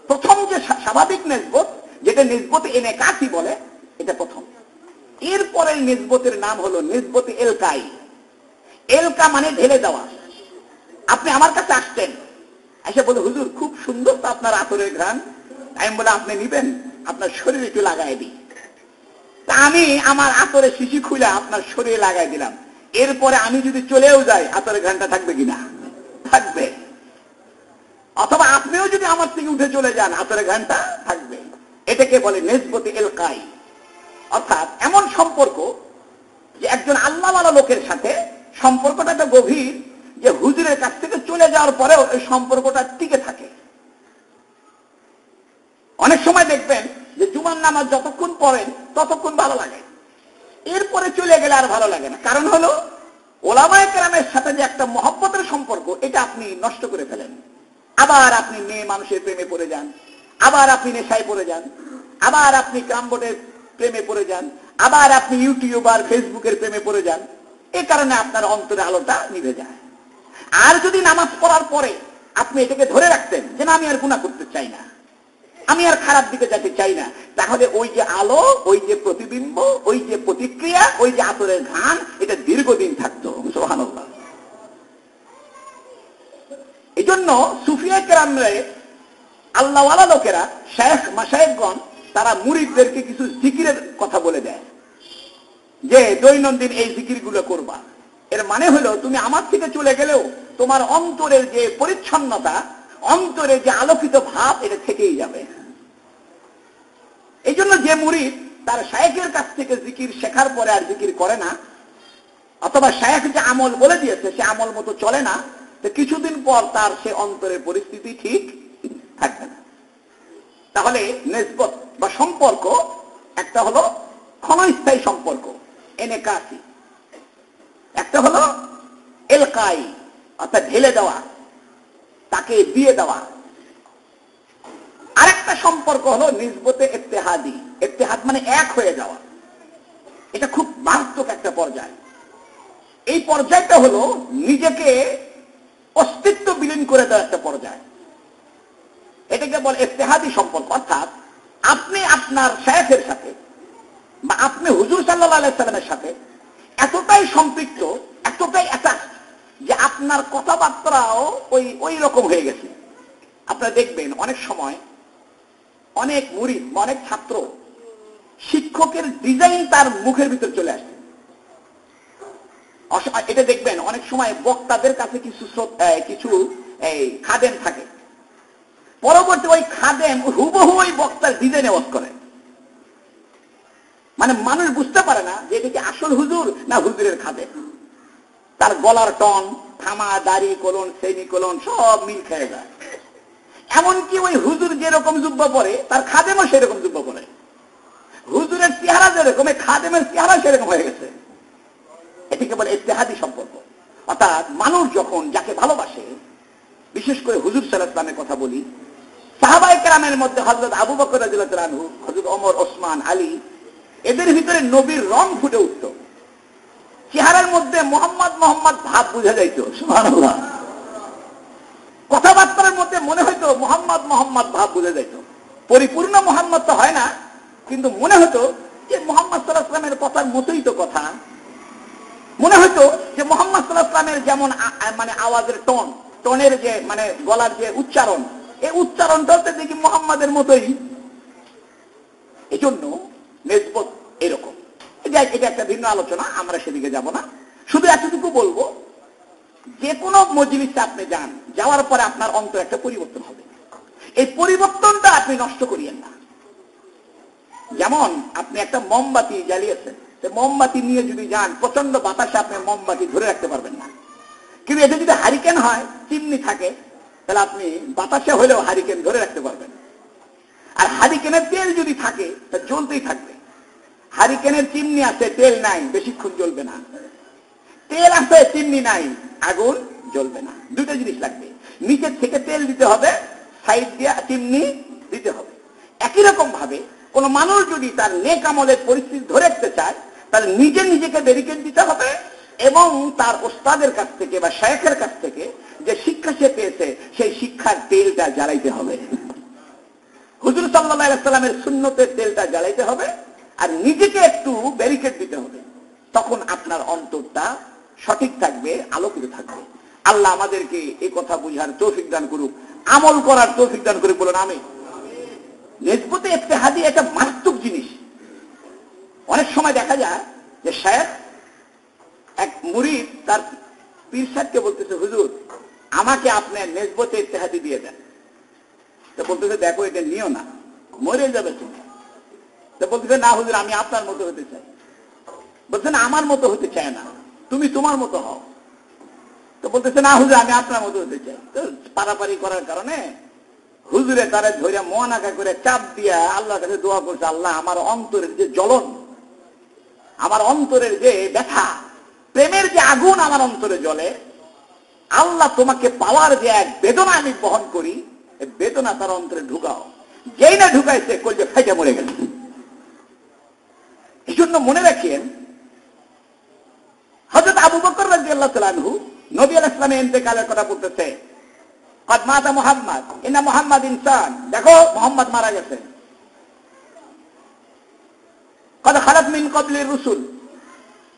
প্রথম যে স্বাভাবিক নিসবত, যেটা নিসবতে ইনকাসি বলে, এটা প্রথম। এরপরে নিসবতের নাম হলো নিসবতে এলকাই। এলকা মানে ঢেলে দেওয়া। আপনি আমার কাছে আসছেন, এসে বলে, হুজুর খুব সুন্দর তো আপনার আতরের ঘ্রাণ। আমি বলে, আপনি নিবেন? আপনার শরীরে একটু লাগাই দিই। তা আমি আমার আতরের শিশি খুলে আপনার শরীরে লাগাই দিলাম। এরপরে আমি যদি চলেও যাই, আতরের ঘ্রাণটা থাকবে কিনা? থাকবে। অথবা আপনিও যদি আমার থেকে উঠে চলে যান, আতরের ঘ্রাণটা থাকবে। এটাকে বলে নিসবতে এলকাই। অর্থাৎ এমন সম্পর্ক যে একজন আল্লাহওয়ালা লোকের সাথে সম্পর্কটা তো গভীর, যে হুজুরের কাছ থেকে চলে যাওয়ার পরেও এই সম্পর্কটা টিকে থাকে। অনেক সময় দেখবেন যে জুমার নামাজ যতক্ষণ পড়েন ততক্ষণ ভালো লাগে, এরপরে চলে গেলে আর ভালো লাগে না। কারণ হলো ওলামায়ে কেরামের সাথে যে একটা মহব্বতের সম্পর্ক, এটা আপনি নষ্ট করে ফেলেন। আবার আপনি মেয়ে মানুষের প্রেমে পড়ে যান, আবার আপনি নেশায় পড়ে যান, আবার আপনি ক্রামবোর্ডের প্রেমে পড়ে যান, আবার আপনি ইউটিউব আর ফেসবুকের প্রেমে পড়ে যান। এই কারণে আপনার অন্তরে আলোটা নিভে যায়। আর যদি নামাজ পড়ার পরে আপনি এটাকে ধরে রাখতেন যে না, আমি আর গুনাহ করতে চাই না, আমি আর খারাপ দিকে যেতে চাই না, তাহলে ওই যে আলো, ওই যে প্রতিবিম্ব, ওই যে প্রতিক্রিয়া, ওই যে আতরের ঘ্রাণ, এটা দীর্ঘদিন থাকতো। সুবহানাল্লাহ। এই জন্য সুফিয়া কেরামরে, আল্লাহওয়ালা লোকেরা, শায়েখ মাশায়েখগণ, তারা মুরিদদেরকে কিছু জিকিরের কথা বলে দেয় যে দৈনন্দিন এই জিকিরগুলো করবা। এর মানে হলো তুমি আমার থেকে চলে গেলেও তোমার অন্তরের যে পরিচ্ছন্নতা, অন্তরের যে আলোকিত ভাব, এটা থেকেই যাবে। এই জন্য যে মুরিদ তার শায়েখের কাছ থেকে জিকির শেখার পরে আর জিকির করে না, অথবা শায়েখ যে আমল বলে দিয়েছে সে আমল মতো চলে না, তো কিছুদিন পর তার সে অন্তরের পরিস্থিতি ঠিক থাকবে না। তাহলে নিসবত বা সম্পর্ক, একটা হলো ক্ষণস্থায়ী সম্পর্ক এনকাসি, একটা হলো এলকাই, অর্থাৎ ঢেলে দেওয়া, তাকে দিয়ে দেওয়া। আরেকটা সম্পর্ক হলো নিসবতে ইত্তেহাদি। ইত্তেহাদ মানে এক হয়ে যাওয়া। এটা খুব মারাত্মক একটা পর্যায়। এই পর্যায়টা হলো নিজেকে অস্তিত্ব বিলীন করে দেওয়া একটা পর্যায়। এটাকে বলে ইত্তেহাদি সম্পর্ক। অর্থাৎ আপনি আপনার শায়েখের সাথে বা আপনি হুজুর সাল্লাল্লাহু আলাইহি সাল্লামের সাথে এতটাই সম্পৃক্ত, এতটাই অ্যাটাচ যে আপনার কথাবার্তাও ওই রকম হয়ে গেছে। আপনারা দেখবেন অনেক সময় অনেক মুরিদ, অনেক ছাত্র শিক্ষকের ডিজাইন তার মুখের ভিতর চলে আসে। এটা দেখবেন অনেক সময় বক্তাদের কাছে কিছু খাদেম থাকে, পরবর্তী ওই খাদেম হুবহু ওই বক্তার ডিজাইনে ওয়াজ করে। মানে মানুষ বুঝতে পারে না যে এটা কি আসল হুজুর না হুজুরের খাদেম। তার গলার টন, থামা, দাড়ি, কোলন, সেমি কোলন সব মিল খেয়ে যায়। এমনকি ওই হুজুর যেরকম জুব্বা পরে তার খাদেমও সেরকম জুব্বা পরে। হুজুরের চেহারা যেরকম, খাদেমের চেহারা সেরকম হয়ে গেছে। এটিকে বলে ইত্তেহাদি সম্পর্ক। অর্থাৎ মানুষ যখন যাকে ভালোবাসে, বিশেষ করে হুজুর সাল্লাল্লাহু আলাইহি ওয়াসাল্লামের কথা বলি, সাহাবায়ে কেরামের মধ্যে হযরত আবু বকর রাদিয়াল্লাহু আনহু, হযরত ওমর, ওসমান, আলী, এদের ভিতরে নবীর রং ফুটে উঠত। চেহারার মধ্যে মোহাম্মদ মোহাম্মদ ভাব বোঝা যাইত। সুবহানাল্লাহ। কথাবার্তার মধ্যে মনে হইতো মোহাম্মদ মোহাম্মদ ভাব বোঝা যাইত। পরিপূর্ণ মোহাম্মদ তো হয় না, কিন্তু মনে হতো যে মুহাম্মদ সাল্লাল্লাহু আলাইহি ওয়াসাল্লামের কথার মতোই তো কথা। মনে হতো যে মুহাম্মদ সাল্লাল্লাহু আলাইহি ওয়াসাল্লামের যেমন মানে আওয়াজের টোনের যে মানে গলার যে উচ্চারণ, এই উচ্চারণটাও তো দেখি মুহাম্মাদের মতোই। এই জন্য নিসবত এরকম। এটা একটা ভিন্ন আলোচনা, আমরা সেদিকে যাব না। শুধু এতটুকু বলবো, যে কোনো মজলিসে আপনি যান, যাওয়ার পরে আপনার অন্তর একটা পরিবর্তন হবে। এই পরিবর্তনটা আপনি নষ্ট করিয়েন না। যেমন আপনি একটা মোমবাতি জ্বালিয়েছেন, মোমবাতি নিয়ে যদি যান, প্রচন্ড বাতাসে আপনি মোমবাতি ধরে রাখতে পারবেন না। কিন্তু এটা যদি হারিকেন হয়, চিমনি থাকে, তাহলে আপনি বাতাসে হলেও হারিকেন ধরে রাখতে পারবেন। আর হারিকেনের তেল যদি থাকে তা জ্বলতেই থাকবে। হারিকেনের চিমনি আছে, তেল নাই, বেশিক্ষণ জ্বলবে না। তেল আছে, চিমনি নাই, আগুন জ্বলবে না। দুটো জিনিস লাগবে, নিচের থেকে তেল দিতে হবে, সাইড দিয়ে চিমনি দিতে হবে। একই রকম ভাবে কোন মানুষ যদি তার নেক আমলের পরিস্থিতি ধরে রাখতে চায় তাহলে নিজেকে ব্যারিকেড দিতে হবে এবং তার ওস্তাদের কাছ থেকে বা শায়েখের কাছ থেকে যে শিক্ষা সে পেয়েছে সেই শিক্ষার তেলটা জ্বালাইতে হবে। হুজুর সাল্লাল্লাহু আলাইহি ওয়াসাল্লামের সুন্নতের তেলটা জ্বালাইতে হবে আর নিজেকে একটু ব্যারিকেড দিতে হবে। তখন আপনার অন্তরটা সঠিক থাকবে, আলোকিত থাকবে। আল্লাহ আমাদেরকে এই কথা বুঝার তৌফিক দান করুক, আমল করার তৌফিক দান করুক, বলুন আমিন। নিসবতে ইজতিহাদি একটা মারাত্মক জিনিস। অনেক সময় দেখা যায় যে শায়েখ এক মুরিদ তার পীর সাহেবকে বলতেছে, হুজুর আমাকে আপনি নিসবতে ইজতিহাদি দিয়ে দেন। তো বলতেছে, দেখো এটা নিও না, মরে যাবে তুমি। তো বলতেছে, না হুজুর আমি আপনার মতো হতে চাই। বলছে না, আমার মতো হতে চায় না, তুমি তোমার মতো হও। তো বলতেছে, না হুজুর আমি আপনার মতো হতে চাই। তো পারাপারি করার কারণে হুজুরে তারা ধরে মোয়ানাকা করে চাপ দিয়া আল্লাহর কাছে দোয়া করছে, আল্লাহ আমার অন্তরের যে জ্বলন, আমার অন্তরের যে ব্যথা, প্রেমের যে আগুন আমার অন্তরে জ্বলে, আল্লাহ তোমাকে পাওয়ার যে এক বেদনা আমি বহন করি, এই বেদনা তার অন্তরে ঢুকাও। যেই না ঢুকাইছে কলজে ফাইটা মরে গেল। এই জন্য মনে রাখেন, হযরত আবু বকর রাদিয়াল্লাহু তাআলা আনহু নবী আলাইহিস সালামের ইন্তেকালের কথা বলতেছে, কদ মাতা মুহাম্মদ ইন্না মুহাম্মদ ইনসান, দেখো মুহাম্মদ মারা গেছে। কদ খালাত মিন ক্বাবলি রুসুল,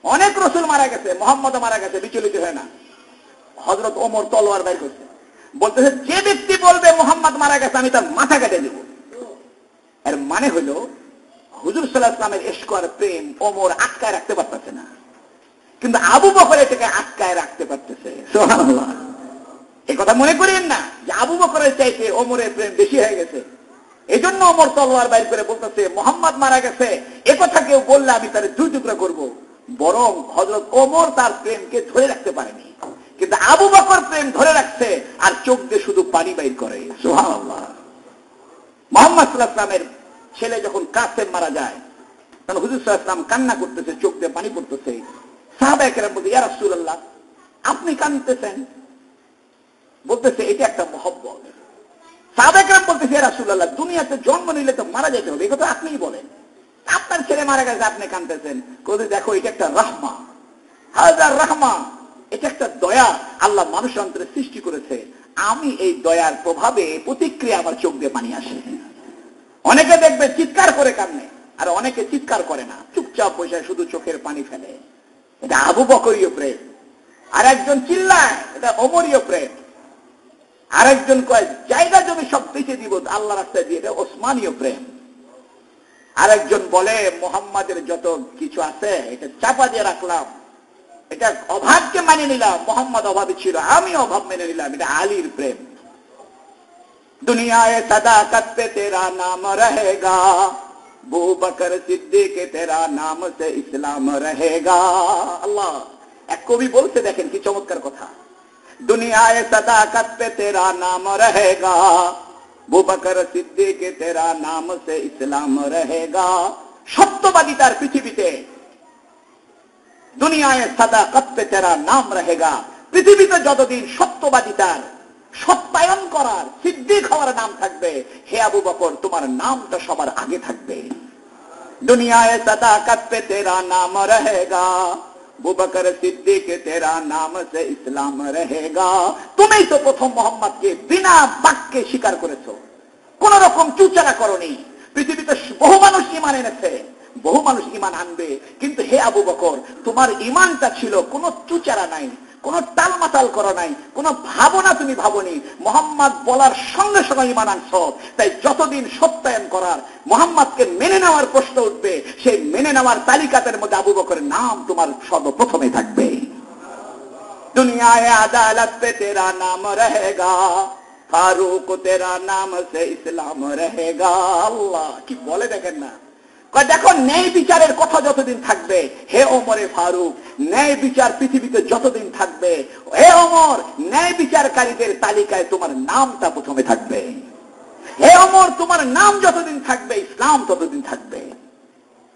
অনেক রাসূল মারা গেছে, মুহাম্মদ মারা গেছে, বিচলিত হয় না। হযরত ওমর তলোয়ার বের করছে, বলতেছে যে ব্যক্তি বলবে মুহাম্মদ মারা গেছে আমি তার মাথা কেটে দেব। এর মানে হলো হুজুর সাল্লাল্লাহু আলাইহি ওয়াসাল্লামের ইশক আর প্রেম ওমর আটকায় রাখতে পারতেছে না, কিন্তু আবু বকর এটাকে আটকায় রাখতে পারতেছে। সুবহানাল্লাহ। এই কথা মনে করেন না যে আবু বকরের চাইতে ওমরের প্রেম বেশি হয়ে গেছে। এই জন্য ওমর তলোয়ার বাইর করে বলতেছে মুহাম্মদ মারা গেছে, এ কথা কেউ বললে আমি তার দুই টুকরা করব। বরং হযরত ওমর তার প্রেমকে ধরে রাখতে পারেনি, কিন্তু আবু বকর প্রেম ধরে রাখছে আর চোখ দিয়ে শুধু পানি বাইর করে। সুবহানাল্লাহ। মুহাম্মদ সাল্লাল্লাহু আলাইহি ওয়াসাল্লামের ছেলে যখন কাসেম মারা যায় তখন হুজুর সাল্লাল্লাহু আলাইহি ওয়াসাল্লাম কান্না করতেছে, চোখ দিয়ে পানি পড়তেছে। সাহাবায়ে কেরাম বলতে, ইয়া রাসূলুল্লাহ আপনি কাঁদতেছেন? বলতেছে এটা একটা মহব্বত। সাহাবায়ে কেরাম বলতেছে, ইয়া রাসূলুল্লাহ দুনিয়াতে জন্ম নিলে তো মারা যেতে হবে, এই কথা আপনিই বলেন, আপনার ছেলে মারা গেছে আপনি কাঁদতেছেন। কই দেখো এটা একটা রাহমা, হাজার রাহমা, এটা একটা দয়া আল্লাহ মানুষ অন্তরে সৃষ্টি করেছে। আমি এই দয়ার প্রভাবে প্রতিক্রিয়া আমার চোখ দিয়ে পানি আসে। অনেকে দেখবে চিৎকার করে কাঁদে, আর অনেকে চিৎকার করে না, চুপচাপ বসে শুধু চোখের পানি ফেলে। এটা আবু বকরীয় প্রেম। আর একজন চিল্লায়, এটা ওমরীয় প্রেম। আরেকজন কয় জায়গা জমি সব বেঁচে দিব আল্লাহ রাস্তায় দিয়ে, এটা ওসমানীয় প্রেম। আরেকজন বলে মুহাম্মাদের যত কিছু আছে এটা চাপা দিয়ে রাখলাম, এটা অভাবকে মানে নিলাম, মোহাম্মদ অভাবী ছিল আমি অভাব মেনে নিলাম, এটা আলীর প্রেম। দুনিয়ায় সাদাকত পে তেরা নাম রহেগা, আবু বকর সিদ্দিক তেরা নাম সে ইসলাম রহেগা। আল্লাহ এক কবি বলছে, দেখেন কি চমৎকার কথা, দুনিয়ায় সাদাকত পে তেরা নাম রহেগা, আবু বকর সিদ্দিক তেরা নাম সে ইসলাম রহেগা। সত্যবাদিতার পৃথিবীতে দুনিয়ায় সাদাকত পে তেরা নাম রহেগা, পৃথিবীতে যতদিন সত্যবাদিতার, সত্যায়ন করার, সিদ্দিক হওয়ার নাম থাকবে, হে আবু বকর তোমার নামটা সবার আগে থাকবে। দুনিয়ায় সাদাকত পে তেরা নাম রহেগা, আবু বকর সিদ্দিক তেরা নাম সে ইসলাম রহেগা। তুমি তো প্রথম মোহাম্মদকে বিনা বাক্যে স্বীকার করেছো, কোন রকম চুচারা করনি। পৃথিবীতে বহু মানুষ ঈমান এনেছে, বহু মানুষ ঈমান আনবে, কিন্তু হে আবু বকর তোমার ঈমানটা ছিল কোন চুচারা নাই, কোন টালমাটাল করা নাই, কোন ভাবনা তুমি ভাবনি, মোহাম্মদ বলার সঙ্গে সঙ্গে ঈমান আনছ। তাই যতদিন সত্যায়ন করার, মোহাম্মদকে মেনে নেওয়ার প্রশ্ন উঠবে, সেই মেনে নেওয়ার তালিকাতের মধ্যে আবু বকরের নাম তোমার সর্বপ্রথমে থাকবে। দুনিয়ায় আদালত পে তেরা নাম রহেগা, ফারুক তেরা নাম সে ইসলাম রহেগা। আল্লাহ কি বলে দেখেন না, দেখো ন্যায় বিচারের কথা যতদিন থাকবে, হে ওমরে ফারুক ন্যায় বিচার পৃথিবীতে যতদিন থাকবে, হে ওমর ন্যায় বিচারকারীদের তালিকায় তোমার নামটা প্রথমে থাকবে। হে ওমর তোমার নাম যতদিন থাকবে ইসলাম ততদিন থাকবে।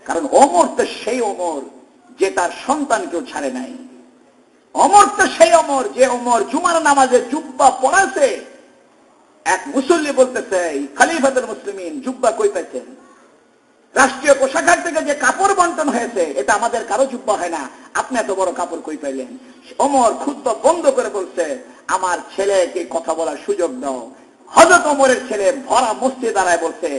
কারণ ওমর তো সেই ওমর যে তার সন্তানকেও ছাড়ে নাই। ওমর তো সেই ওমর যে ওমর জুমার নামাজে জুব্বা পড়াছে। এক মুসল্লি বলতেছে, খলিফাতুল মুসলিমিন জুব্বা কই পাইছেন? রাষ্ট্রীয় কোষাগার থেকে যে কাপড় বন্টন হয়েছে এটা আমাদের কারো জুব্বা হয় না, আপনি এত বড় কাপড় কই পাইলেন? ওমর খুদ্া বন্ধ করে বলছে, আমার ছেলেকে কথা বলার সুযোগ দাও। হযরত ওমরের ছেলে ভরা মসজিদে দাঁড়ায় বলছে,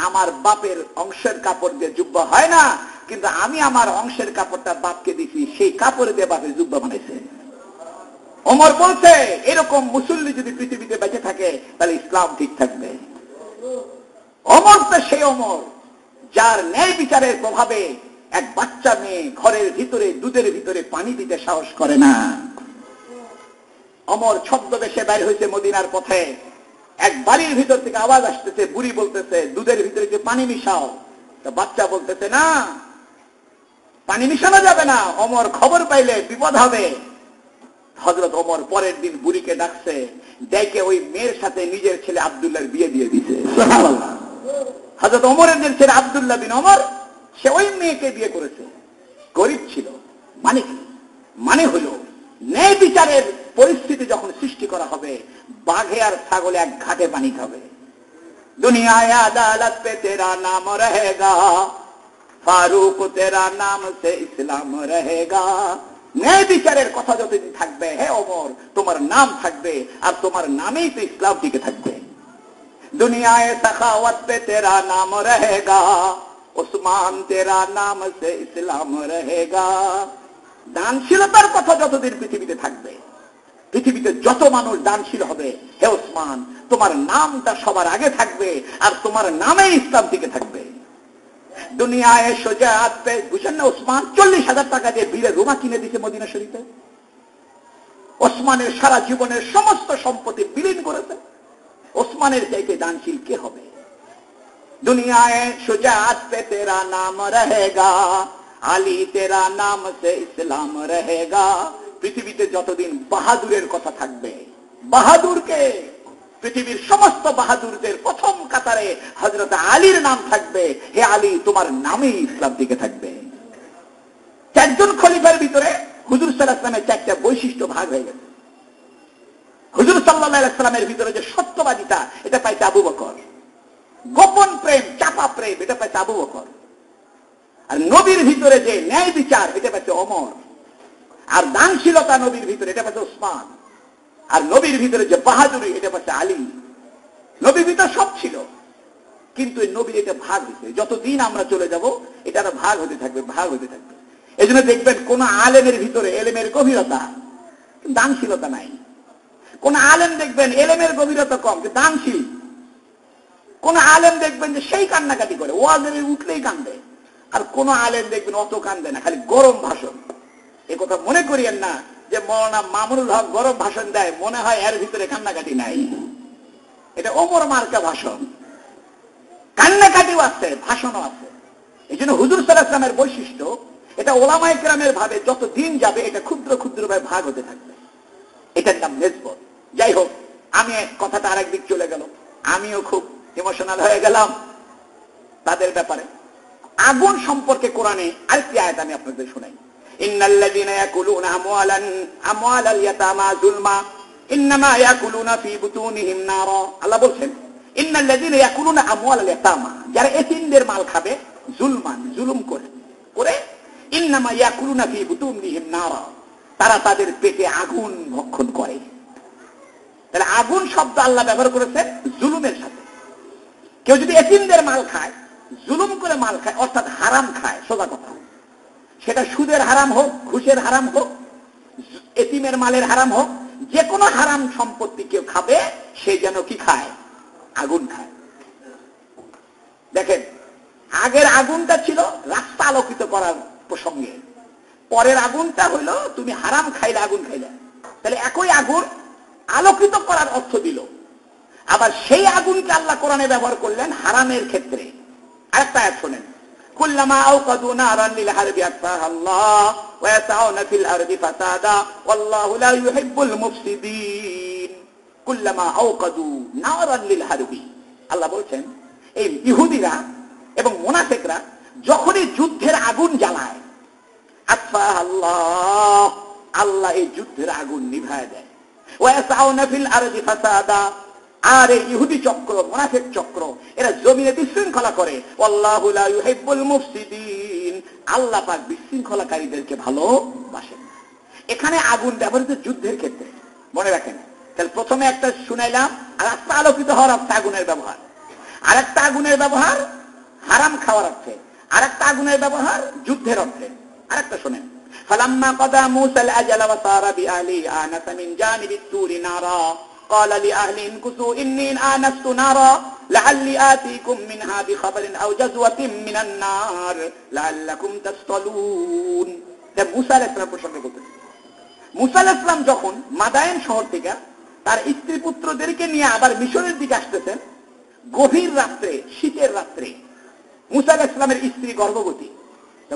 আমার বাপের অংশের কাপড় দিয়ে জুব্বা হয় না, কিন্তু আমি আমার অংশের কাপড়টা বাপকে দিছি, সেই কাপড় দিয়ে বাপের জুব্বা বানাইছে। ওমর বলছে, এরকম মুসল্লি যদি পৃথিবীতে বেঁচে থাকে তাহলে ইসলাম ঠিক থাকবে। ওমর তো সেই ওমর যার ন্যায় বিচারের প্রভাবে এক বাচ্চা মেয়ে ঘরের ভিতরে দুধের ভিতরে পানি দিতে সাহস করে না। ওমর ছদ্মবেশে বের হয়েছে মদিনার পথে, এক বাড়ির ভিতর থেকে আওয়াজ আসতেছে, বুড়ি বলতেছে দুধের ভিতরে যে পানি মিশাও। তো বাচ্চা বলতেছে না, পানি মিশানো যাবে না, ওমর খবর পাইলে বিপদ হবে। হযরত ওমর পরের দিন বুড়িকে ডাকছে, ডেকে ওই মেয়ের সাথে নিজের ছেলে আব্দুল্লাহর বিয়ে দিয়ে দিছে। সুবহানাল্লাহ। হযরত ওমরের ছেলে আব্দুল্লাহ বিন ওমর, সে ওই মেয়েকে বিয়ে করেছে। গরিব ছিল, মানে কি? মানে হলো ন্যায় বিচারের পরিস্থিতি যখন সৃষ্টি করা হবে, বাঘে আর ছাগলে এক ঘাটে পানি খাবে। দুনিয়ায় আদালত পে তেরা নাম রহেগা, ফারুক তেরা নাম সে ইসলাম রহেগা। ন্যায় বিচারের কথা যতদিন থাকবে, হে ওমর, তোমার নাম থাকবে, আর তোমার নামেই তো ইসলাম টিকে থাকবে। দুনিয়ায় সখাওয়াত পে তেরা নাম রহেগা, উসমান তেরা নাম সে ইসলাম রহেগা। দানশীলতার কথা যতদিন পৃথিবীতে থাকবে, পৃথিবীতে যত মানুষ দানশীল হবে, হে ওসমান, তোমার নামটা সবার আগে থাকবে, আর তোমার নামে ইসলাম টিকে থাকবে। দুনিয়ায় সুজাআত পে, বুঝেন না, ওসমান 40,000 টাকা দিয়ে বীরের রুমা কিনে দিয়েছে মদিনা শরীফে। ওসমানের সারা জীবনের সমস্ত সম্পত্তি বিলীন করেছে। ওসমানের চাইতে দানশীল কে হবে? দুনিয়ায় সুজাআত পে তেরা নাম রহেগা, আলী তেরা নাম সে ইসলাম রহেগা। পৃথিবীতে যতদিন বাহাদুরের কথা থাকবে, বাহাদুরকে, পৃথিবীর সমস্ত বাহাদুরদের প্রথম কাতারে হযরত আলীর নাম থাকবে। হে আলী, তোমার নামেই ইসলাম টিকে থাকবে। 4 জন খলিফার ভিতরে হুজুর সাল্লাল্লাহু আলাইহি ওয়াসাল্লামের 4টা বৈশিষ্ট্য ভাগ হয়ে গেছে। হুজুর সাল্লাল্লাহু আলাইহি ওয়াসাল্লামের ভিতরে যে সত্যবাদিতা, এটা পাইছে আবু বকর। গোপন প্রেম, চাপা প্রেম, এটা পাইছে আবু বকর। আর নবীর ভিতরে যে ন্যায় বিচার, এটা পাইছে ওমর। আর দানশীলতা নবীর ভিতরে, এটা পাইছে ওসমান। আর নবীর ভিতরে যে বাহাদুরি, এটা পাইছে আলী। নবীর ভিতরে সব ছিল, কিন্তু এই নবীর এটা ভাগ হয়েছে। যতদিন আমরা চলে যাব, এটা আরো ভাগ হতে থাকবে, ভাগ হতে থাকবে। এই জন্য দেখবেন কোন আলেমের ভিতরে এলেমের গভীরতা, দানশীলতা নাই। কোন আলেম দেখবেন এলেমের গভীরতা কম, দানশীল। কোন আলেম দেখবেন যে সেই কান্নাকাটি করে, ওয়াজের উঠলেই কান্দে। আর কোন আলেম দেখবেন অত কান্দে না, খালি গরম ভাষণ। এ কথা মনে করিয়েন না যে মৌলানা মামুনুল হক গরম ভাষণ দেয়, মনে হয় এর ভিতরে কান্নাকাটি নাই। এটা ওমর মার্কা ভাষণ। কান্নাকাটিও আছে, ভাষণও আছে। এই জন্য হুজুর সাল্লাল্লাহু আলাইহি ওয়াসাল্লামের বৈশিষ্ট্য, এটা ওলামায়ে কেরামের ভাবে যত দিন যাবে, এটা ক্ষুদ্র ক্ষুদ্র ভাবে ভাগ হতে থাকবে। এটার নাম নিসবত। যাই হোক, আমি কথাটা আরেক দিক চলে গেল। আমিও খুব ইমোশনাল হয়ে গেলাম তাদের ব্যাপারে। আগুন সম্পর্কে কোরআনে আরেকটি আয়াত আমি আপনাদের শোনাই। ইন্নাল্লাযীনা ইয়াকুলুনা আমওয়ালাল ইয়াতামা যুলমা ইন্নামা ইয়াকুলুনা ফি বুতুনিহিম নারা। আল্লাহ বলছেন, ইন্নাল্লাযীনা ইয়াকুলুনা আমওয়ালাল ইয়াতামা, যারা এতিমদের মাল খাবে, জুলমান, জুলুম করে করে, ইন্নামা ইয়াকুলুনা ফি বুতুনিহিম নারা, তারা তাদের পেটে আগুন ভক্ষণ করে। তাহলে আগুন শব্দ আল্লাহ ব্যবহার করেছেন জুলুমের সাথে। কেউ যদি এতিমদের মাল খায়, জুলুম করে মাল খায়, অর্থাৎ হারাম খায়, সোজা কথা, সেটা সুদের হারাম হোক, ঘুষের হারাম হোক, এতিমের মালের হারাম হোক, যে কোনো হারাম সম্পত্তি কেউ খাবে, সে যেন কি খায়? আগুন খায়। দেখেন, আগের আগুনটা ছিল রাস্তা আলোকিত করার প্রসঙ্গে, পরের আগুনটা হইল তুমি হারাম খাইলে আগুন খাইলে। তাহলে একই আগুন আলোকিত করার অর্থ দিল। আবার সেই আগুনকে আল্লাহ কোরআনে ব্যবহার করলেন হারামের ক্ষেত্রে। আরেকটা আয়াত শোনেন, কুল্লামা আওকাদু নারান লিল হারবি আতফাহাল্লাহ ওয়া ইয়াসাউনা ফিল আরদি ফাসাদা ওয়াল্লাহু লা ইউহিব্বুল মুফসিদিন। কুল্লামা আওকাদু নারান লিল হারবি, আল্লাহ বলছেন এই ইহুদিরা এবং মুনাফিকরা যখনই যুদ্ধের আগুন জ্বালায়, আতফাহাল্লাহ, আল্লাহ এই যুদ্ধের আগুন নিভায় দেয়। ওয়া ইয়াসাউনা ফিল আরদি ফাসাদা, আর এই ইহুদি চক্র, মুনাফিক চক্র, এরা জমিনে বিশৃঙ্খলা করে। আল্লাহু লা ইউহিব্বুল মুফসিদিন, আল্লাহ পাক বিশৃঙ্খলাকারীদেরকে ভালোবাসেন। এখানে আগুন ব্যবহৃত যুদ্ধের ক্ষেত্রে, মনে রাখেন। তাহলে প্রথমে একটা শুনাইলাম, আর একটা আলোকিত হওয়ার অর্থে আগুনের ব্যবহার, আর একটা আগুনের ব্যবহার হারাম খাওয়ার অর্থে, আর একটা আগুনের ব্যবহার যুদ্ধের অর্থে। আর একটা শোনেন, ফালাম্মা কাদা মূসাল আজালা ওয়া সারা বিআহলি আনাসা মিন জানিবিত তুরি নারা قال لأهل انكثوا إني آنست نارا لعلي آتيكم منها بخبر أو جذوة من النار لعلكم تصطلون। মুসা আলাইহিস সালাম প্রসঙ্গ বলতেছে, মুসা আলাইহিস সালাম যখন মাদায়েন শহর থেকে তার স্ত্রী পুত্রদেরকে নিয়ে আবার মিশরের দিকে আসতেছেন, গভীর রাত্রে, শীতের রাত্রে, মুসা আলাইহিস সালামের স্ত্রী গর্ভবতী।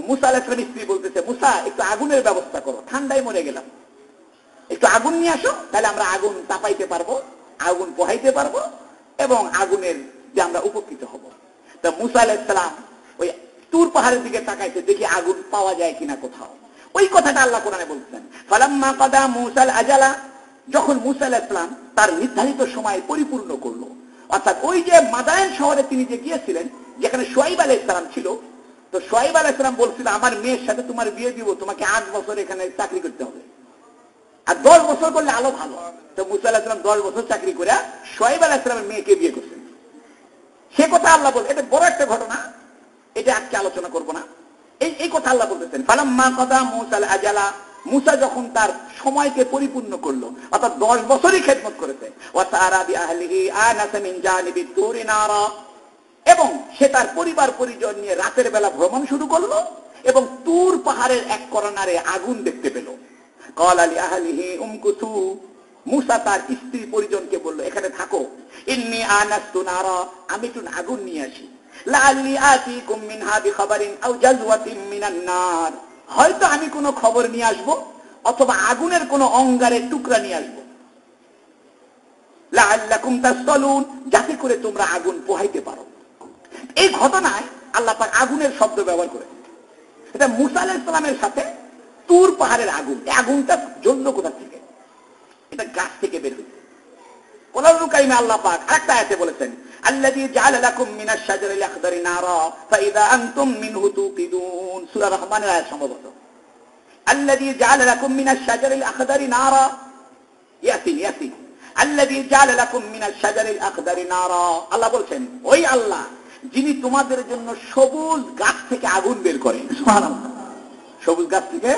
মুসা আলাইহিস সালামের স্ত্রী বলতেছে, মুসা একটু আগুনের ব্যবস্থা করো, ঠান্ডায় মরে গেলাম, একটু আগুন নিয়ে আসো, তাহলে আমরা আগুন তাপাইতে পারবো, আগুন পোহাইতে পারবো, এবং আগুনের যে আমরা উপকৃত হব। তা মুসা আলাইহিস সালাম ওই তুর পাহাড়ের দিকে তাকাইতে, দেখি আগুন পাওয়া যায় কিনা কোথাও। ওই কথাটা আল্লাহ কোরআনে বলছেন, ফালাম্মা কাদা মূসাল আজালা, যখন মুসা আলাইহিস সালাম তার নির্ধারিত সময় পরিপূর্ণ করলো, অর্থাৎ ওই যে মাদায়েন শহরে তিনি যে গিয়েছিলেন, যেখানে শুআয়ব আলাইহিস সালাম ছিল, তো শুআয়ব আলাইহিস সালাম বলছিল, আমার মেয়ের সাথে তোমার বিয়ে দিব, তোমাকে 8 বছর এখানে চাকরি করতে হবে, আর 10 বছর করলে আলো ভালো। তো মুসা আলাইহিস সালাম 10 বছর চাকরি করে শুআয়ব আলাইহিস সালামের মেয়েকে বিয়ে করছেন। সে কথা আল্লাহ বল, এটা বড় একটা ঘটনা, এটা আজকে আলোচনা করব না। এই কথা আল্লাহ বলতেছেন, ফালাম্মা কাদা মূসাল আজালা, মুসা যখন তার সময়কে পরিপূর্ণ করলো, অর্থাৎ 10 বছরই খেদমত করেছে, ওয়া সারা বিআহলিহি আনাসা মিন জানিবিত তুরি নারা, এবং সে তার পরিবার পরিজন নিয়ে রাতের বেলা ভ্রমণ শুরু করলো, এবং তুর পাহাড়ের এক কর্নারে আগুন দেখতে পেল। ক্বালা লিআহলিহি উমকুসু, মুসা তার স্ত্রী পরিজনকে বলল, এখানে থাকো, ইন্নী আনাস্তু নারা, আমি একটু আগুন নিয়ে আসি, লাআল্লি আতিকুম মিনহা বিখাবারিন আও জাযওয়াতিন মিনান নার, হয়তো আমি কোনো খবর নিয়ে আসব, অথবা আগুনের কোনো অঙ্গারের টুকরা নিয়ে আসব, লাআল্লাকুম তাসতালুন, যাতে করে তোমরা আগুন পোহাইতে পারো। এই ঘটনায় আল্লাহ পাক আগুনের শব্দ ব্যবহার করেছেন। এটা মুসা আলাইহিস সালামের সাথে তুর পাহাড়ের আগুন। এই আগুনটা জ্বলল কোথা থেকে? এটা গাছ থেকে বের হয়েছে। কোরআনুল কারীমে আল্লাহ পাক আরেকটা আয়াতে বলেছেন, আল্লাযী জাআলা লাকুম মিনাশ শাজারিল আখদারি নারা ফাইযা আনতুম মিনহু তুকিদুন, সূরা রহমানের আয়াত সম্ভবত। আল্লাযী জাআলা লাকুম মিনাশ শাজারিল আখদারি নারা, ইয়াসিন, আল্লাযী জাআলা লাকুম মিনাশ শাজারিল আখদারি নারা, আল্লাহ বলছেন, ওই আল্লাহ যিনি তোমাদের জন্য সবুজ গাছ থেকে আগুন বের করেন। সুবহানাল্লাহ, সবুজ গাছ থেকে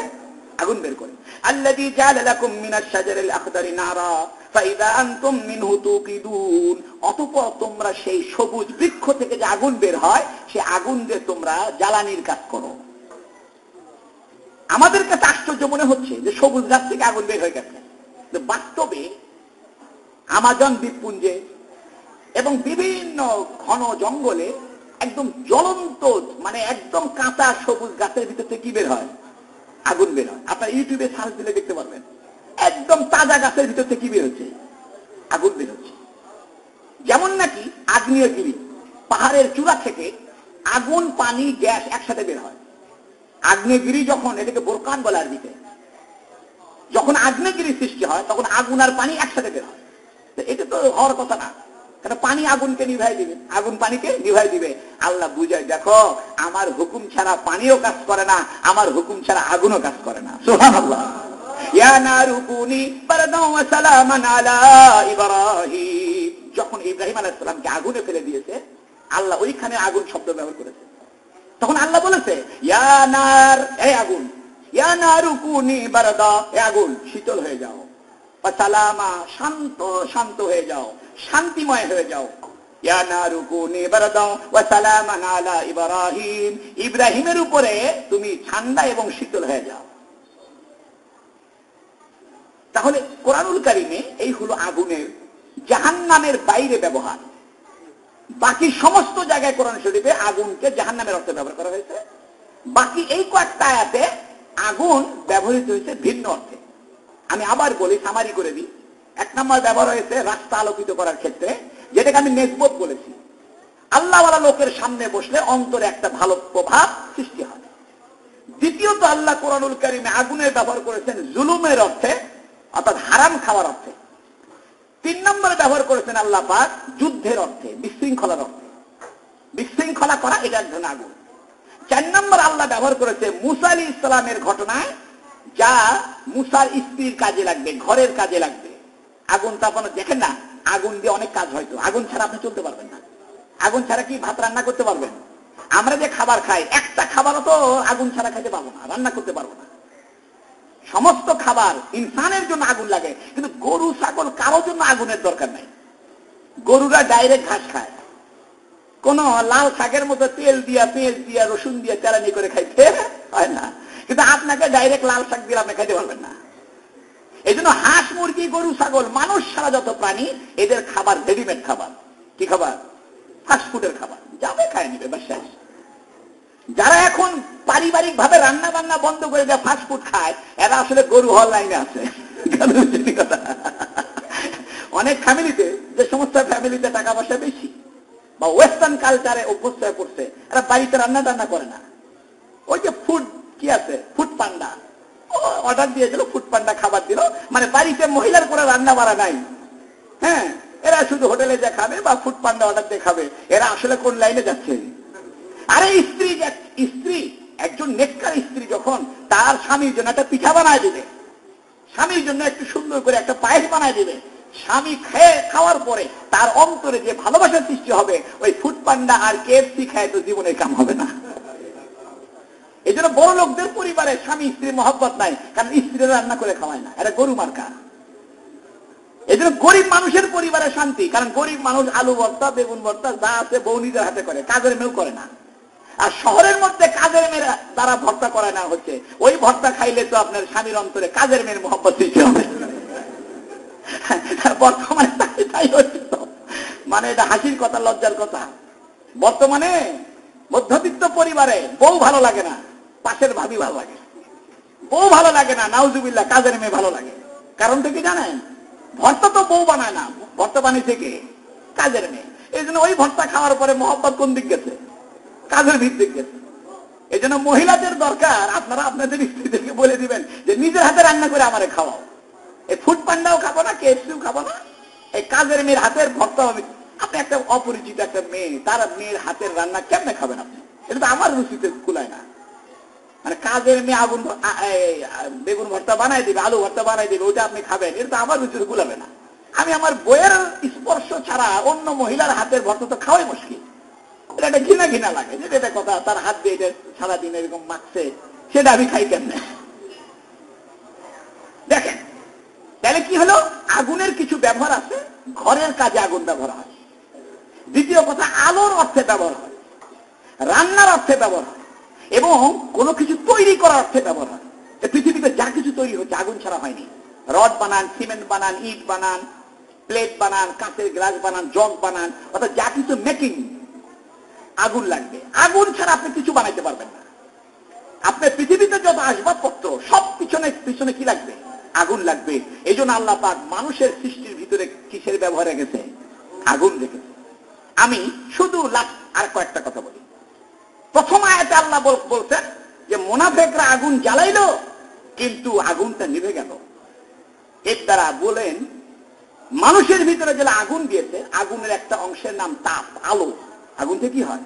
আগুন বের করেন। আল্লাযী জাআলা লাকুম মিনাশ শাজারিল আখদারি নারা ফাইযা আনতুম মিনহু তুকিদুন, অতঃপর তোমরা সেই সবুজ বৃক্ষ থেকে যে আগুন বের হয়, সেই আগুন দিয়ে তোমরা জ্বালানির কাজ করো। আমাদের কাছে আশ্চর্য মনে হচ্ছে যে সবুজ গাছ থেকে আগুন বের হয়ে গেছে, বাস্তবে আমাজন দ্বীপপুঞ্জে এবং বিভিন্ন ঘন জঙ্গলে একদম জ্বলন্ত, মানে একদম কাঁচা সবুজ গাছের ভিতর থেকে কি বের হয়? আগুন বের হয়। আপনার ইউটিউবে সার্চ দিলে দেখতে পারবেন, একদম তাজা গাছের ভিতর থেকে কি বের হচ্ছে? আগুন বের হচ্ছে। যেমন নাকি আগ্নেয়গিরি, পাহাড়ের চূড়া থেকে আগুন, পানি, গ্যাস একসাথে বের হয়। আগ্নেয়গিরি যখন, এটাকে বোরকান বলে আরবিতে, যখন আগ্নেয়গিরি সৃষ্টি হয় তখন আগুন আর পানি একসাথে বের হয়। এটা তো হওয়ার কথা না, কারণ পানি আগুনকে নিভাই দিবে, আগুন পানিকে নিভাই দিবে। আল্লাহ বুঝায়, দেখো আমার হুকুম ছাড়া পানিও কাজ করে না, আমার হুকুম ছাড়া আগুনও কাজ করে না। সুবহানাল্লাহ। ইয়া নারু কুনি বারদাও ওয়া সালামান আলা ইব্রাহিম, যখন ইব্রাহিম আলাইহিস সালামকে আগুনে ফেলে দিয়েছে, আল্লাহ ওইখানে আগুন শব্দ ব্যবহার করেছে। তখন আল্লাহ বলেছে, ইয়া নার, এই আগুন, ইয়া নারু কুনি বারদা, এই আগুন শীতল হয়ে যাও, ওয়া সালামা, শান্ত শান্ত হয়ে যাও, শান্তিময় হয়ে যাও। ইয়া নারু কুনি বারদা ওয়া সালামান আলা ইব্রাহিম, ইব্রাহিমের উপরে তুমি ঠান্ডা এবং শীতল হয়ে যাও। তাহলে কোরআনুল কারীমে এই হলো আগুনের জাহান্নামের বাইরে ব্যবহার। বাকি সমস্ত জায়গায় কোরআন শরীফে আগুনকে জাহান্নামের অর্থে ব্যবহার করা হয়েছে। বাকি এই কয়েকটা আয়াতে আগুন ব্যবহৃত হয়েছে ভিন্ন অর্থে। আমি আবার বলি, সামারি করে দিই। 1 নম্বর ব্যবহার হয়েছে রাস্তা আলোকিত করার ক্ষেত্রে, যেটাকে আমি নেসবত বলেছি। আল্লাহওয়ালা লোকের সামনে বসলে অন্তরে একটা ভালো প্রভাব সৃষ্টি হয়। দ্বিতীয়ত, আল্লাহ কোরআনুল কারীমে আগুনের ব্যবহার করেছেন জুলুমের অর্থে, অর্থাৎ হারাম খাওয়ার অর্থে। 3 নম্বরে ব্যবহার করেছেন আল্লাহ পাক যুদ্ধের অর্থে, বিশৃঙ্খলার অর্থে। বিশৃঙ্খলা করা এটা এক ধরনের আগুন। 4 নম্বর আল্লাহ ব্যবহার করেছে মুসা আলাইহিস সালামের ঘটনায়, যা মুসার স্ত্রীর কাজে লাগবে, ঘরের কাজে লাগবে। আগুন তাপানো, দেখেন না, আগুন দিয়ে অনেক কাজ হয়তো, আগুন ছাড়া আপনি চলতে পারবেন না। আগুন ছাড়া কি ভাত রান্না করতে পারবেন? আমরা যে খাবার খাই, একটা খাবারও তো আগুন ছাড়া খাইতে পারবো না, রান্না করতে পারবো না। সমস্ত খাবার ইনসানের জন্য আগুন লাগে, কিন্তু গরু ছাগল কারোর জন্য আগুনের দরকার নাই। গরুরা ডাইরেক্ট ঘাস খায়, কোন লাল শাকের মতো তেল দিয়া, পেঁয়াজ দিয়া, রসুন দিয়া তেলানি করে খাইতে হয় না। কিন্তু আপনাকে ডাইরেক্ট লাল শাক দিয়ে আপনি খাইতে পারবেন না। এই জন্য হাঁস, মুরগি, গরু, ছাগল, মানুষ ছাড়া যত প্রাণী, এদের খাবার রেডিমেড খাবার। কি খাবার? ফাস্টফুডের খাবার। যাবে খায় নিবে, বাস শেষ। যারা এখন পারিবারিক ভাবে রান্না বান্না বন্ধ করে দেয়, ফাস্টফুড খায়, এরা আসলে গরু হওয়ার লাইনে আছে। অনেক ফ্যামিলিতে, যে সমস্ত ফ্যামিলিতে টাকা পয়সা বেশি বা ওয়েস্টার্ন কালচারে অভ্যস্ত হয়ে পড়ছে, এরা বাড়িতে রান্না টান্না করে না। ওই যে ফুড কি আছে, ফুড পান্ডা, অর্ডার দিয়ে দিল, ফুড পান্ডা খাবার দিল, মানে বাড়িতে মহিলার করে রান্না বাড়া নাই। হ্যাঁ, এরা শুধু হোটেলে যা খাবে বা ফুড পান্ডা অর্ডার দিয়ে খাবে। এরা আসলে কোন লাইনে যাচ্ছে? আরে স্ত্রী, একজন নেককার স্ত্রী যখন তার স্বামীর জন্য একটা পিঠা বানায় দিবে, স্বামীর জন্য একটু সুন্দর করে একটা পায়েস বানায় দিবে, স্বামী খাওয়ার পরে তার অন্তরে যে ভালোবাসার সৃষ্টি হবে, ওই ফুড পান্ডা আর কেএফসি খায় তো জীবনে কাম হবে না। এই জন্য বড় লোকদের পরিবারে স্বামী স্ত্রীর মহব্বত নাই, কারণ স্ত্রীরা রান্না করে খাওয়ায় না, এরা গরু মার্কা। এই জন্য গরিব মানুষের পরিবারে শান্তি, কারণ গরিব মানুষ আলু ভর্তা, বেগুন ভর্তা যা আছে বউ নিজের হাতে করে, কাজের মেয়েও করে না। আর শহরের মধ্যে কাজের মেয়ের দ্বারা ভর্তা করায় না হচ্ছে, ওই ভর্তা খাইলে তো আপনার স্বামীর অন্তরে কাজের মেয়ের মহব্বত সৃষ্টি হবে। বর্তমানে তাই হচ্ছে, মানে এটা হাসির কথা, লজ্জার কথা। বর্তমানে মধ্যবিত্ত পরিবারে বউ ভালো লাগে না, পাশের ভাবি ভালো লাগে। বউ ভালো লাগে না, নাউজুবিল্লাহ, কাজের মেয়ে ভালো লাগে। কারণ থেকে জানেন, ভর্তা তো বউ বানায় না, ভর্তা বানিয়ে থেকে কাজের মেয়ে। এই জন্য ওই ভর্তা খাওয়ার পরে মহব্বত কোন দিক গেছে? কাজের ভিত্তিক গেছে। এই জন্য মহিলাদের দরকার, আপনারা আপনাদের স্ত্রীদেরকে বলে দিবেন যে নিজের হাতে রান্না করে আমারে খাওয়াও। এই ফুড পান্ডাও খাবো না, কেএফসিও খাবো না, এই কাজের মেয়ের হাতের ভর্তাও আমি। আপনি একটা অপরিচিত একটা মেয়ে, তার মেয়ের হাতের রান্না কেমনে খাবেন আপনি? এটা তো আমার রুচিতে কুলায় না। মানে কাজের মেয়ে বেগুন ভর্তা বানাই দিবে, আলু ভর্তা বানাই দিবে, ওইটা আপনি খাবেন, এটা তো আমার রুচিতে কুলাবে না। আমি আমার বইয়ের স্পর্শ ছাড়া অন্য মহিলার হাতের ভর্তা তো খাওয়াই মুশকিল। এটা একটা ঘৃণা লাগে, যেটা এটা কথা, তার হাত দিয়ে এটা সারাদিন এরকম মাখছে, সেটা আমি খাই কেমনে? দেখেন, তাহলে কি হলো? আগুনের কিছু ব্যবহার আছে, ঘরের কাজে আগুন ব্যবহার হয়। দ্বিতীয় কথা, আলোর অর্থে ব্যবহার হয়, রান্নার অর্থে ব্যবহার হয়, এবং কোনো কিছু তৈরি করার অর্থে ব্যবহার হয়। পৃথিবীতে যা কিছু তৈরি হচ্ছে আগুন ছাড়া হয়নি। রড বানান, সিমেন্ট বানান, ইট বানান, প্লেট বানান, কাঁচের গ্লাস বানান, জগ বানান, অর্থাৎ যা কিছু মেকিং, আগুন লাগবে। আগুন ছাড়া আপনি কিছু বানাইতে পারবেন না। আপনার পৃথিবীতে যত আসবাবপত্র, সব পিছনে কি লাগবে? আগুন লাগবে। এই জন্য আল্লাহ পাক মানুষের সৃষ্টির ভিতরে কিসের ব্যবহার রেখেছে? আগুন রেখেছে। আমি শুধু আর কয়েকটা কথা বলি। প্রথম আয়াতে আল্লাহ বলছেন যে মুনাফিকরা আগুন জ্বালাইলো, কিন্তু আগুনটা নিভে গেল। এর দ্বারা বলেন, মানুষের ভিতরে যেটা আগুন দিয়েছে, আগুনের একটা অংশের নাম তাপ, আলো। আগুন থেকে কি হয়?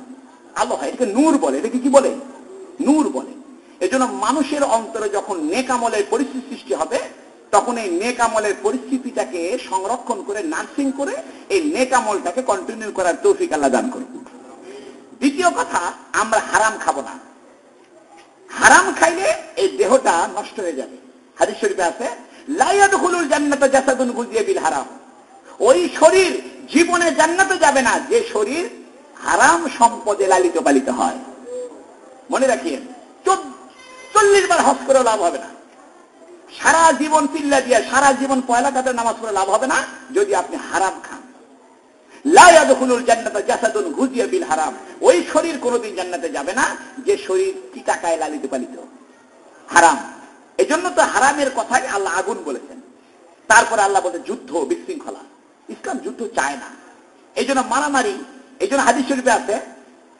আলো হয়। এটাকে নূর বলে। এটাকে কি বলে? নূর বলে। এই জন্য মানুষের অন্তরে যখন নেক আমলের পরিস্থিতি সৃষ্টি হবে, তখন এই নেক আমলের পরিস্থিতিটাকে সংরক্ষণ করে, নার্সিং করে, এই নেক আমলটাকে কন্টিনিউ করার তৌফিক আল্লাহ দান করুন। দ্বিতীয় কথা, আমরা হারাম খাবো না। হারাম খাইলে এই দেহটা নষ্ট হয়ে যাবে। হাদিস শরীফে আছে, লা ইয়াদখুলুল জান্নাতা জাসাদুন গুযিয়া বিল হারাম। ওই শরীর জীবনে জান্নাতে যাবে না যে শরীর হারাম সম্পদে লালিত পালিত হয়। মনে রাখিয়েন, 40 বার হজ করে লাভ হবে না, সারা জীবন চিল্লা দিয়ে সারা জীবন পয়লা কাতের নামাজ পড়ে লাভ হবে না, যদি আপনি হারাম খান। লা ইয়াদখুলুল জান্নাতা জাসাদুন গুযিয়া বিল হারাম। ওই শরীর কোনোদিন জান্নাতে যাবে না যে শরীর কি টাকায় লালিত পালিত। হারাম। এই জন্য তো হারামের কথাই আল্লাহ আগুন বলেছেন। তারপরে আল্লাহ বলতে যুদ্ধ, বিশৃঙ্খলা। ইসলাম যুদ্ধ চায় না। এই জন্য মারামারি। এই জন্য হাদিস শরীফে আছে,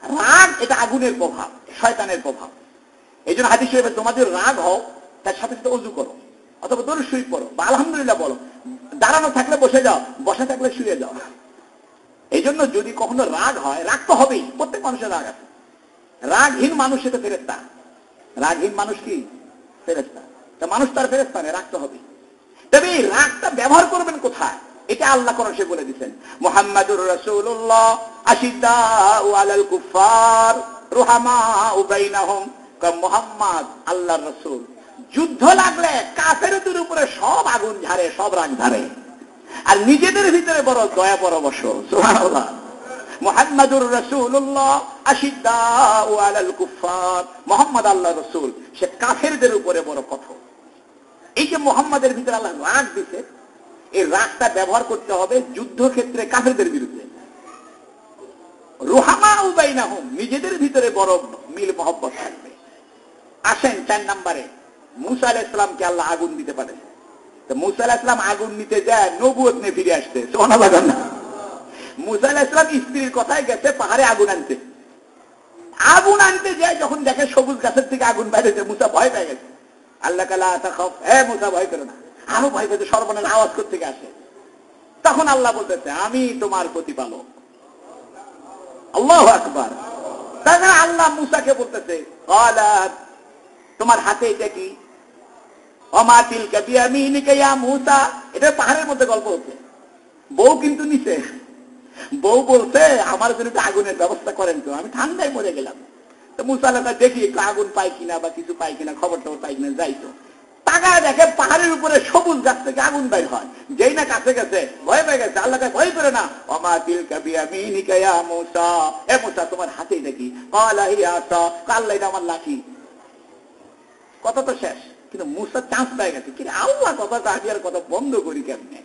রাগ এটা আগুনের প্রভাব, শয়তানের প্রভাব। এই জন্য হাদিস শরীফে তোমাদের রাগ হও, তার সাথে সাথে ওযু করো, অথবা দরুদ শরীফ পড়ো, বা আলহামদুলিল্লাহ বলো। দাঁড়ানো থাকলে বসে যাও, বসে থাকলে শুয়ে যাও। এই জন্য যদি কখনো রাগ হয়, রাগ তো হবেই, প্রত্যেক মানুষের রাগ আছে। রাগহীন মানুষ সেটা ফেরেশতা। রাগহীন মানুষ কি? ফেরেশতা। তা মানুষ তার ফেরেশতা নেই, রাগ তো হবে। তবে এই রাগটা ব্যবহার করবেন কোথায়, এটা আল্লাহ কোরআনে বলে দিয়েছেন। মুহাম্মাদুর রাসূলুল্লাহ আশিদ্দাউ আলাল কুফার রুহামাউ বাইনাহুম। মুহাম্মদ আল্লাহর রাসূল, যুদ্ধ লাগলে কাফেরদের উপরে সব আগুন ঝাড়ে, সব রাগ ঝাড়ে, আর নিজেদের ভিতরে বড় দয়া পরবশ। সুবহানাল্লাহ। মুহাম্মাদুর রাসূলুল্লাহ আশিদ্দাউ আলাল কুফার, মুহাম্মদ আল্লাহর রাসূল, সে কাফেরদের উপরে বড় কঠোর। এই যে মুহাম্মাদের ভিতরে আল্লাহ রাগ দিতে, এই রাগটা ব্যবহার করতে হবে যুদ্ধক্ষেত্রে কাফেরদের বিরুদ্ধে। রুহামাউ বাইনাহুম, নিজেদের ভিতরে বড় মিল মহব্বত থাকবে। আসেন 4 নম্বরে, মুসা আলাইহিস সালামকে আল্লাহ আগুন দিতে পারে। তো মুসা আলাইহিস সালাম আগুন নিতে যায়, নবুয়ত নিয়ে ফিরে আসতে। সুবহানাল্লাহ। মুসা আলাইহিস সালাম স্ত্রীর কথায় গেছে পাহাড়ে আগুন আনতে। আগুন আনতে যায় যখন দেখে সবুজ গাছের থেকে আগুন বাইরেছে, মুসা ভয় পেয়ে গেছে। আল্লাহ কালা তাখাফ, হে মুসা ভয় করো না। আরো ভয় পেতে সর্বনাশ আওয়াজ করতে আসে। তখন আল্লাহ বলতেছে, আমি তোমার প্রতিপালক। আল্লাহু আকবার। তারপরে আল্লাহ মুসাকে বলতেছে, তোমার হাতে এটা কি? ওমা তিলকা বিয়ামিনিকা ইয়া মুসা। এটা পাহাড়ের মধ্যে গল্প হচ্ছে। বউ কিন্তু নিচে। বউ বলছে, আমার জন্য একটু আগুনের ব্যবস্থা করেন তো, আমি ঠান্ডায় মরে গেলাম। তো মুসা আলাইহিস সালাম দেখি একটু আগুন পাই কিনা বা কিছু পাই কিনা, খবর টবর পাই কিনা, যাইতো। তাকায় দেখে পাহাড়ের উপরে সবুজ গাছ থেকে আগুন বাইর হয়। যেই না কাছে গেছে, ভয় পেয়ে গেছে। আল্লাহকে ভয় করে না। ওমা তিলকা বিয়ামিনিকা ইয়া মুসা, হে মুসা তোমার হাতে এটা কি? ক্বালা হিয়া আসা, আল্লাহ এটা আমার লাঠি। কথা তো শেষ, কিন্তু মুসা চান্স পেয়ে গেছে। কিন্তু আল্লাহ কথাটা আগে আর কথা বন্ধ করি কেমনে,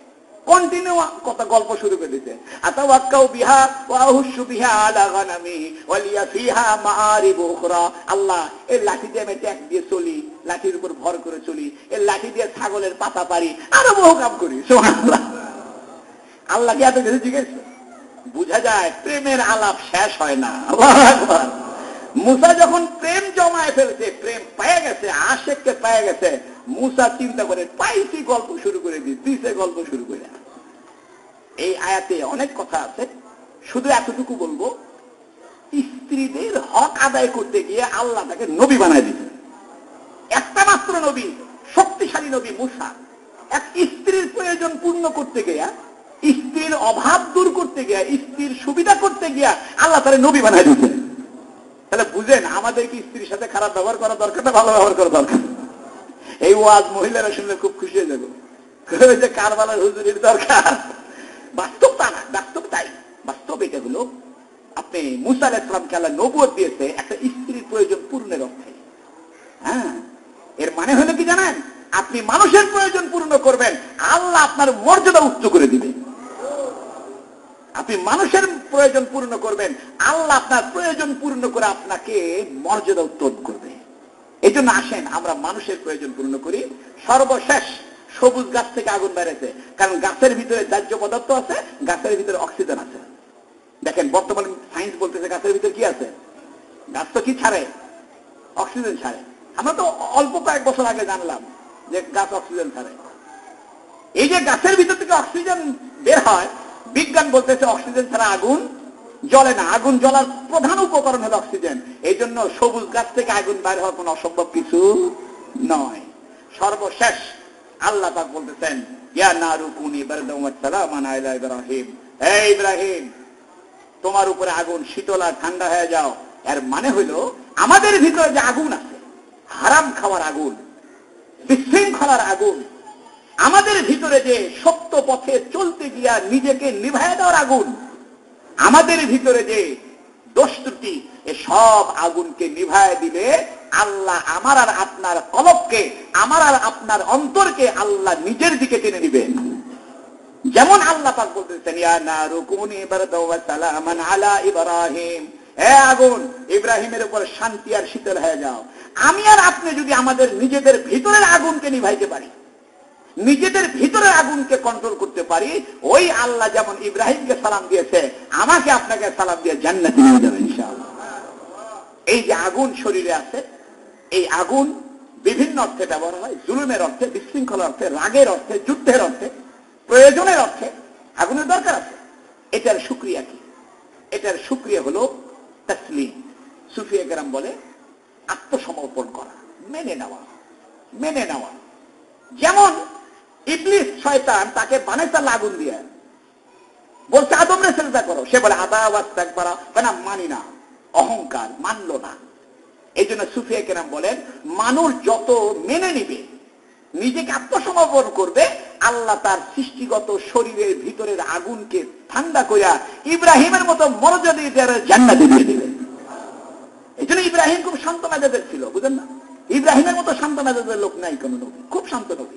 কন্টিনিউ কথা গল্প শুরু করে দিতে। আতাওয়াক্কাউ বিহা ওয়া আহুশু বিহা আলা গানামি ওয়া লিয়া ফিহা মাআরিব উখরা। আল্লাহ এই লাঠি দিয়ে আমি ট্যাক দিয়ে চলি, লাঠির উপর ভর করে চলি, এই লাঠি দিয়ে ছাগলের পাতা পারি, আরো বহু কাম করি। সুবহানাল্লাহ। আল্লাহ কি এত কিছু জিজ্ঞেস? বুঝা যায় প্রেমের আলাপ শেষ হয় না। আল্লাহু আকবার। মুসা যখন প্রেম জমায় ফেলছে, প্রেম পেয়ে গেছে, আশেককে পেয়ে গেছে, মুসা চিন্তা করে পাইছি, গল্প শুরু করে দিছে, গল্প শুরু করে। এই আয়াতে অনেক কথা আছে, শুধু এতটুকু বলবো, স্ত্রীদের হক আদায় করতে গিয়ে আল্লাহ তাকে নবী বানায় দিচ্ছে। একটা মাত্র নবী, শক্তিশালী নবী মুসা, এক স্ত্রীর প্রয়োজন পূর্ণ করতে গিয়া, স্ত্রীর অভাব দূর করতে গিয়া, স্ত্রীর সুবিধা করতে গিয়া আল্লাহ তারে নবী বানায় দিচ্ছে। তাহলে বুঝেন আমাদের কি স্ত্রীর সাথে খারাপ ব্যবহার করা দরকার না ভালো ব্যবহার করা দরকার? এই ওয়াজ মহিলারা শুনলে খুব খুশি হয়ে যাবে, যে কারবালার হুজুরির দরকার। বাস্তব তা না, বাস্তব তাই। বাস্তব এটা হলো, আপনি মুসা আলাইহিস সালামকে আল্লাহ নবুয়ত দিয়েছে একটা স্ত্রীর প্রয়োজন পূর্ণের অর্থে। হ্যাঁ, এর মানে হলো কি জানেন? আপনি মানুষের প্রয়োজন পূর্ণ করবেন, আল্লাহ আপনার মর্যাদা উচ্চ করে দিবে। আপনি মানুষের প্রয়োজন পূর্ণ করবেন, আল্লাহ আপনার প্রয়োজন পূর্ণ করে আপনাকে মর্যাদা উত্তোলন করবে। এই জন্য আসেন আমরা মানুষের প্রয়োজন পূর্ণ করি। সর্বশেষ, সবুজ গাছ থেকে আগুন বেড়েছে, কারণ গাছের ভিতরে দাহ্য পদার্থ আছে, গাছের ভিতরে অক্সিজেন আছে। দেখেন বর্তমানে সায়েন্স বলতেছে গাছের ভিতরে কি আছে? গাছ তো কি ছাড়ে? অক্সিজেন ছাড়ে। আমরা তো অল্প কয়েক বছর আগে জানলাম যে গাছ অক্সিজেন ছাড়ে। এই যে গাছের ভিতর থেকে অক্সিজেন বের হয়, বিজ্ঞান বলতেছে অক্সিজেন ছাড়া আগুন জ্বলে না। আগুন জ্বলার প্রধান উপকরণ হলো অক্সিজেন। এই জন্য সবুজ গাছ থেকে আগুন বাইর হওয়া কোনো অসম্ভব কিছু নয়। সর্বশেষ আল্লাহ পাক বলতেছেন, ইয়া নারু কুনি বারদাম ওয়া সালামান আলা ইব্রাহিম, হে ইব্রাহিম তোমার উপরে আগুন শীতল আর ঠান্ডা হয়ে যাও। এর মানে হলো আমাদের ভিতরে যে আগুন আছে, হারাম খাওয়ার আগুন, বিশৃঙ্খলার আগুন, আমাদের ভিতরে যে সত্য পথে চলতে গিয়া নিজেকে নিভায় দেওয়ার আগুন, আমাদের ভিতরে যে দোষ ত্রুটি, এ সব আগুনকে নিভায় দিলে আল্লাহ আমার আর আপনার কলবকে, আমার আর আপনার অন্তরকে আল্লাহ নিজের দিকে টেনে নিবেন। যেমন আল্লাহ পাক বলতেছেন, ইয়া নারু কুনি বারদাম ওয়া সালামান আলা ইব্রাহিম, হে আগুন ইব্রাহিমের উপর শান্তি আর শীতল হয়ে যাও। আমি আর আপনি যদি আমাদের নিজেদের ভিতরের আগুনকে নিভাইতে পারি, নিজেদের ভিতরের আগুনকে কন্ট্রোল করতে পারি, ওই আল্লাহ যেমন ইব্রাহিমকে সালাম দিয়েছে, আমাকে আপনাকে সালাম দিয়ে জান্নাতে নিয়ে যাবে ইনশাআল্লাহ। এই যে আগুন শরীরে আছে, এই আগুন বিভিন্ন অর্থে ব্যবহার হয়, জুলুমের অর্থে, বিশৃঙ্খলার অর্থে, রাগের অর্থে, যুদ্ধের অর্থে, প্রয়োজনের অর্থে আগুনের দরকার আছে। এটার শুকরিয়া কি? এটার শুকরিয়া হলো তাসলিম। সুফিয়া কেরাম বলে আত্মসমর্পণ করা, মেনে নেওয়া। মেনে নেওয়া যেমন ইবলিস শয়তান তাকে বানাইছে আগুন দিয়ে, বলছে আদমরে সেজদা করো, সে বলে আবা ওয়াস্তাকবারা, না মানি না, অহংকার, মানলো না। এই জন্য সুফিয়া কেরাম বলেন মানুষ যত মেনে নিবে, নিজেকে আত্মসমর্পণ করবে, আল্লাহ তার সৃষ্টিগত শরীরের ভিতরের আগুনকে ঠান্ডা করিয়া ইব্রাহিমের মতো মর্যাদা দিয়ে জান্নাতে দিয়ে দিবে। এই জন্য ইব্রাহিম খুব শান্ত মেজাজের ছিল, বুঝেন না? ইব্রাহিমের মতো শান্ত মেজাজের লোক নাই কোন নবী, খুব শান্ত নবী।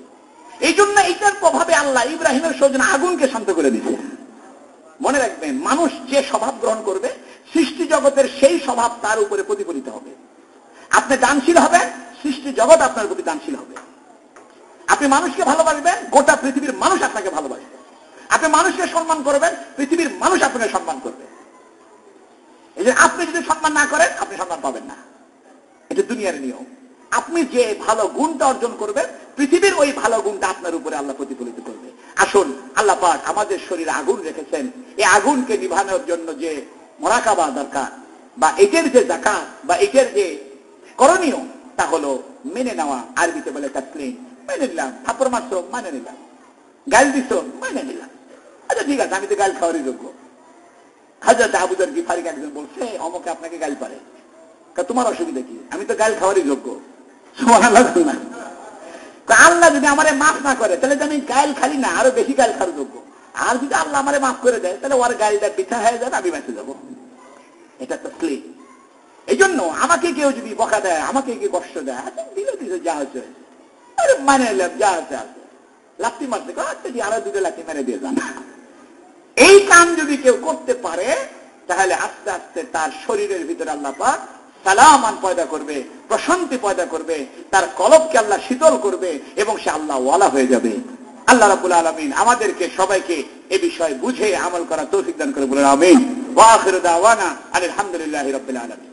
এই জন্য এইটার প্রভাবে আল্লাহ ইব্রাহিমের সৌজন্য আগুনকে শান্ত করে দিচ্ছে। মনে রাখবেন, মানুষ যে স্বভাব গ্রহণ করবে, সৃষ্টি জগতের সেই স্বভাব তার উপরে প্রতিফলিত হবে। আপনি দানশীল হবেন, সৃষ্টি জগৎ আপনার প্রতি দানশীল হবে। আপনি মানুষকে ভালোবাসবেন, গোটা পৃথিবীর মানুষ আপনাকে ভালোবাসবে। আপনি মানুষকে সম্মান করবেন, পৃথিবীর মানুষ আপনাকে সম্মান করবে। এই যে আপনি যদি সম্মান না করেন, আপনি সম্মান পাবেন না। এটা দুনিয়ার নিয়ম। আপনি যে ভালো গুণটা অর্জন করবেন, পৃথিবীর ওই ভালো গুণটা আপনার উপরে আল্লাহ প্রতিফলিত করবে। আসুন, আল্লাহ পাক আমাদের শরীরে আগুন রেখেছেন, এই আগুনকে নিভানোর জন্য যে মুরাকাবা দরকার, বা এটার যে যাকাত, বা এটার যে করণীয়, তা হলো মেনে নেওয়া। আরবিতে বলে তাসলিম। মেনে নিলাম, থাপ্পড় মারছো, মানে নিলাম, গাল দিছ, মানে নিলাম, আচ্ছা ঠিক আছে, আমি তো গাল খাওয়ারই যোগ্য। হযরত আবু যর গিফারী একজন বলছে, অমুকে আপনাকে গাল পারে, তোমার অসুবিধা কি? আমি তো গাল খাওয়ারই যোগ্য। সুবহানাল্লাহ। আল্লাহ যদি আমারে মাফ না করে, তাহলে আমি গাল খালি না, আরো বেশি গাল খাওয়ার যোগ্য। আর যদি আল্লাহ আমারে মাফ করে দেয়, তাহলে ওর গালটা পিঠা হয়ে যাবে, আমি বেঁচে যাবো। এটা তাসলিম। এই জন্য আমাকে কেউ যদি বকা দেয়, আমাকে কেউ কষ্ট দেয়, দিলে দিলে যা হচ্ছে, আরে মানে নিলাম, যা আছে আছে, লাথি মারতে আচ্ছা আরো দুটো লাথি মেরে দিয়ে যান। এই কাম যদি কেউ করতে পারে, তাহলে আস্তে আস্তে তার শরীরের ভিতরে আল্লাহ পাক সালামান পয়দা করবে, প্রশান্তি পয়দা করবে, তার কলবকে আল্লাহ শীতল করবে, এবং সে আল্লাহ ওয়ালা হয়ে যাবে। আল্লাহ রাব্বুল আলামিন আমাদেরকে সবাইকে এ বিষয় বুঝে আমল করা তৌফিক দান করে বলেন আমিন। ওয়া আখিরু দাওয়ানা আলহামদুলিল্লাহি রাব্বিল আলামিন।